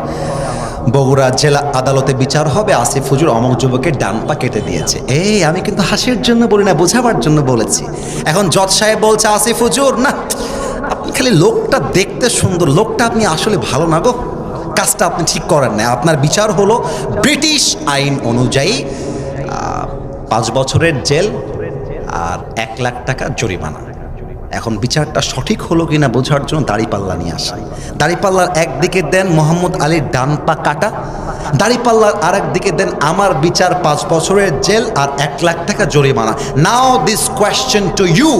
বগুড়া জেলা আদালতে বিচার হবে, আসিফ হুজুর অমক যুবকের ডান পা কেটে দিয়েছে। এই আমি কিন্তু হাসির জন্য বলি না, বোঝাবার জন্য বলেছি। এখন জজ সাহেব বলছে, আসিফ হুজুর না, আপনি খালি লোকটা দেখতে সুন্দর, লোকটা আপনি আসলে ভালো না গো, কাজটা আপনি ঠিক করেন না। আপনার বিচার হলো ব্রিটিশ আইন অনুযায়ী 5 বছরের জেল আর 1 লাখ টাকা জরিমানা। এখন বিচারটা সঠিক হলো কিনা বোঝার জন্য দাড়িপাল্লা নিয়ে আসা। দাড়িপাল্লার একদিকে দেন মোহাম্মদ আলীর ডান পা কাটা, দাড়িপাল্লার আর একদিকে দেন আমার বিচার 5 বছরের জেল আর 1 লাখ টাকা জরিমানা। নাও দিস কোয়েশ্চেন টু ইউ,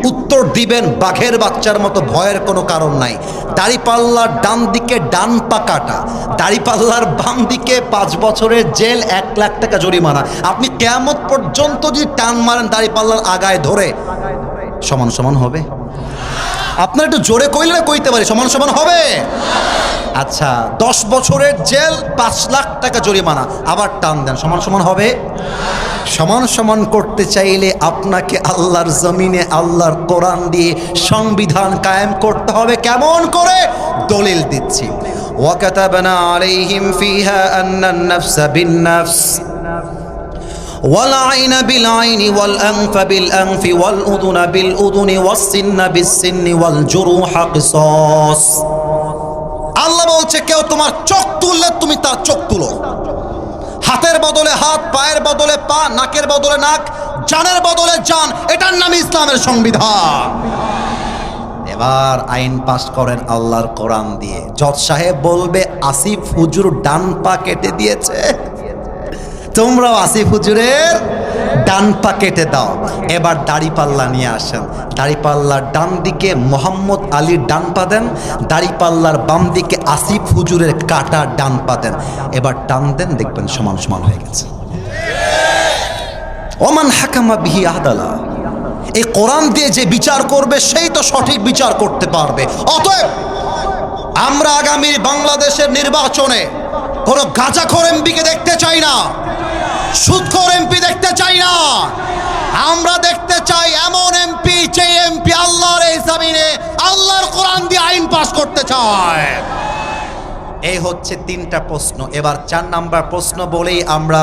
উত্তর দিবেন বাঘের বাচ্চার মতো, ভয়ের কোনো কারণ নাই। দাড়িপাল্লার ডান দিকে ডান পা কাটা, দাড়িপাল্লার বাম দিকে 5 বছরের জেল, 1 লাখ টাকা জরিমানা। আপনি কিয়ামত পর্যন্ত যদি টান মারেন দাড়িপাল্লার আগায় ধরে, সমান সমান হবে? আপনার একটু জোরে কইলে না কইতে পারি, সমান সমান হবে? আচ্ছা 10 বছরের জেল, 5 লাখ টাকা জরিমানা, আবার টান দেন, সমান সমান হবে? সমান সমান করতে চাইলে আপনাকে আল্লাহর জমিনে আল্লাহর কোরআন দিয়ে সংবিধান কায়েম করতে হবে। কেমন করে? দলিল দিচ্ছি। ওয়াকাতাবনা আলাইহিম ফিহা আন্নান নাফসা বিন-নাফস والعين بالعين والأنف بالأنف والأذن بالأذن والسن بالسن والجروح قصاص। আল্লাহ বলছে, কেউ তোমার চোখ তুললে তুমি তার চোখ তুলো, হাতের বদলে হাত, পায়ের বদলে পা, নাকের বদলে নাক, জানের বদলে জান। এটার নাম ইসলামের সংবিধান। এবার আইন পাস করেন আল্লাহর কোরআন দিয়ে। জজ সাহেব বলবে আসিফ হুজুর ডান পা কেটে দিয়েছে, তোমরাও আসিফ হুজুরের ডান পা কেটে দাও। এবার দাড়িপাল্লা নিয়ে আসেন, দাড়িপাল্লার ডান দিকে মোহাম্মদ আলীর ডান পা দেন, দাড়িপাল্লার বাম দিকে আসিফ হুজুরের কাটা ডান পা দেন। এবার টান দেন, দেখবেন সমান সমান হয়ে গেছে। ওমান হাকামা বিহি আদালা, এই কোরআন দিয়ে যে বিচার করবে সেই তো সঠিক বিচার করতে পারবে। অতএব আমরা আগামীর বাংলাদেশের নির্বাচনে কোনো গাঁজাখোর এমপিকে দেখতে চাই না, সুদখোর এমপি দেখতে চাই না। আমরা দেখতে চাই এমন এমপি যে এমপি আল্লাহর এই জমিনে আল্লাহর কোরআন দিয়ে আইন পাস করতে চায়। এই হচ্ছে 3টা প্রশ্ন। এবার 4 নাম্বার প্রশ্ন বলেই আমরা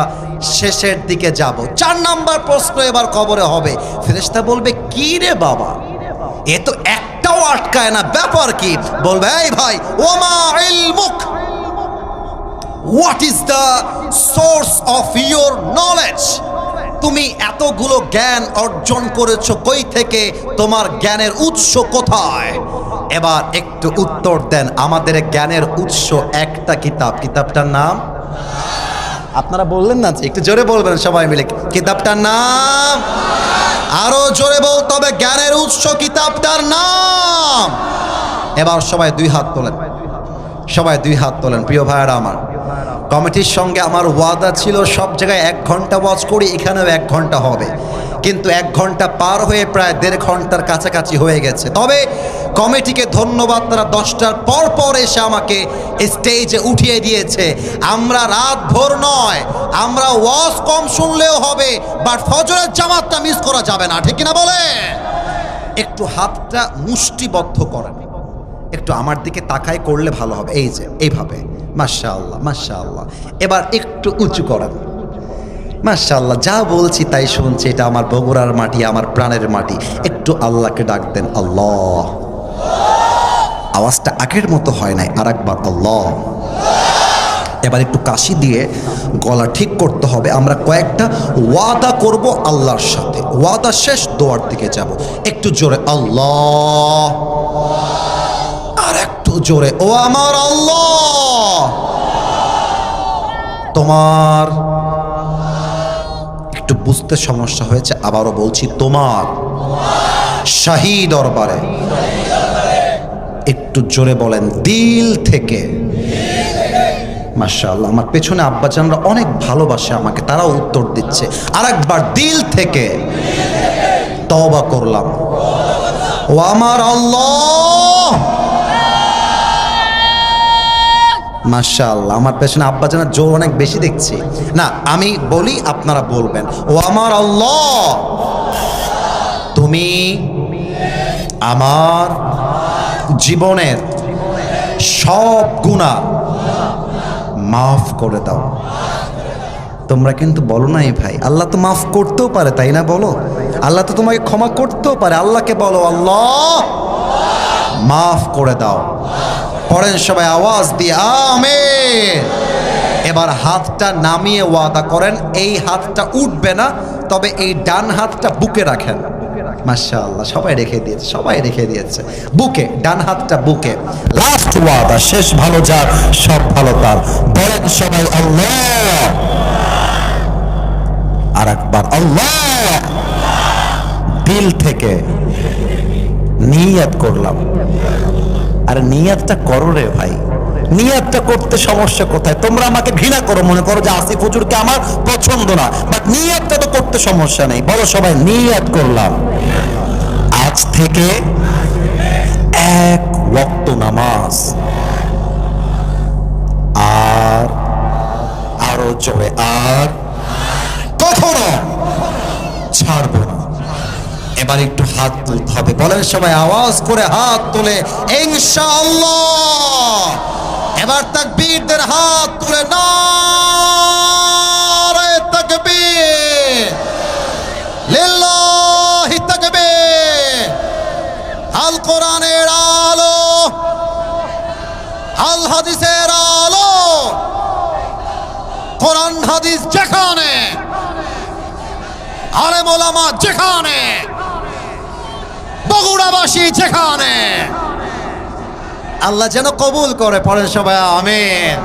শেষের দিকে যাব। 4 নাম্বার প্রশ্ন এবার কবরে হবে। ফেরেশতা বলবে কি রে বাবা, এ তো একটাও আটকায় না, ব্যাপার কি? বলবে এই ভাই, ওমা ইলমুক, what is the source of your knowledge? তুমি এতগুলো জ্ঞান অর্জন করেছো কই থেকে, তোমার জ্ঞানের উৎস কোথায়? এবার একটু উত্তর দেন। আমাদের জ্ঞানের উৎস একটা কিতাব, কিতাবটার নাম আপনারা বললেন না, একটু জোরে বলবেন সবাই মিলে, কিতাবটার নাম আরো জোরে বলতে হবে, জ্ঞানের উৎস কিতাবটার নাম। এবার সবাই 2 হাত তোলেন, সবাই 2 হাত তোলেন। প্রিয় ভাইয়েরা আমার, কমিটির সঙ্গে আমার ওয়াদা ছিল সব জায়গায় 1 ঘন্টা ওয়াজ করি, এখানেও 1 ঘন্টা হবে, কিন্তু 1 ঘন্টা পার হয়ে প্রায় 1.5 ঘন্টার কাছাকাছি হয়ে গেছে। তবে কমিটিকে ধন্যবাদ, তারা 10টার পর পর এসে আমাকে স্টেজে উঠিয়ে দিয়েছে। আমরা রাত ভোর নয়, আমরা ওয়াজ কম শুনলেও হবে, বাট ফজরের জামাতটা মিস করা যাবে না, ঠিক কিনা বলে? একটু হাতটা মুষ্টিবদ্ধ করেন, একটু আমার দিকে তাকায় করলে ভালো হবে। এই যে এইভাবে, মাশাআল্লাহ মাশাআল্লাহ। এবার একটু উঁচু করেন, মাশাআল্লাহ। যা বলছি তাই শুনছি, এটা আমার বগুড়ার মাটি, আমার প্রাণের মাটি। একটু আল্লাহকে ডাক দেন, আল্লাহ। আওয়াজটা আগের মতো হয় নাই, আর একবার আল্লাহ। এবার একটু কাশি দিয়ে গলা ঠিক করতে হবে। আমরা কয়েকটা ওয়াদা করব আল্লাহর সাথে, ওয়াদা শেষ দোয়ার দিকে যাব। একটু জোরে আল্লাহ, আর একটু জোরে, ও আমার আল্লাহ, তোমার, একটু বুঝতে সমস্যা হয়েছে, আবারও বলছি, তোমার শাহী দরবারে। একটু জোরে বলেন, দিল থেকে। মাশাআল্লাহ, আমার পেছনে আব্বাজানরা অনেক ভালোবাসে আমাকে, তারাও উত্তর দিচ্ছে। আর একবার, দিল থেকে তওবা করলাম, ও আমার আল্লাহ। মাশাআল্লাহ, আমার পেছনে আব্বাজানের জোর অনেক বেশি দেখছি। না, আমি বলি, আপনারা বলবেন, ও আমার আল্লাহ, তুমি আমার জীবনের সব গুনাহ মাফ করে দাও। তোমরা কিন্তু বলো না এই ভাই, আল্লাহ তো মাফ করতেও পারে, তাই না? বলো, আল্লাহ তো তোমাকে ক্ষমা করতেও পারে। আল্লাহকে বলো, আল্লাহ মাফ করে দাও। পড়েন সবাই আওয়াজ দিয়ে, আমিন। এবার হাতটা নামিয়ে ওয়াদা করেন, এই হাতটা উঠবে না, তবে এই ডান হাতটা বুকে রাখেন। মাশাআল্লাহ, সবাই রেখে দিয়েছে, সবাই রেখে দিয়েছে বুকে, ডান হাতটা বুকে। লাস্ট ওয়াদা, শেষ ভালো যার সব ভালো তার। বলেন সবাই আল্লাহ, আর একবার আল্লাহ। দিল থেকে নিয়ত করলাম। আর নিয়তটা করো রে ভাই, নিয়তটা করতে সমস্যা কোথায়? তোমরা আমাকে ঘৃণা করো, মনে করো যে আসিফ হুজুরকে আমার পছন্দ না, বাট নিয়তটা তো করতে সমস্যা নেই। বলো সবাই, নিয়ত করলাম আজ থেকে 1 ওয়াক্ত নামাজ, আর আরো জোরে, আর কখনো ছাড়বো না। এবার একটু হাত তুলতে হবে, বলেন সবাই আওয়াজ করে হাত তুলে, ইনশাআল্লাহ। এবার তাকবীরদের হাত তুলে, নারে তাকবীর, লিল্লাহি তাকবীর। আল কোরআনের আলো, আল হাদিসের আলো, কোরআন হাদিস যেখানে, আলেম ওলামা যেখানে, বগুড়াবাসী যেখানে, আল্লাহ যেন কবুল করে, পড়েন সবাই আমিন।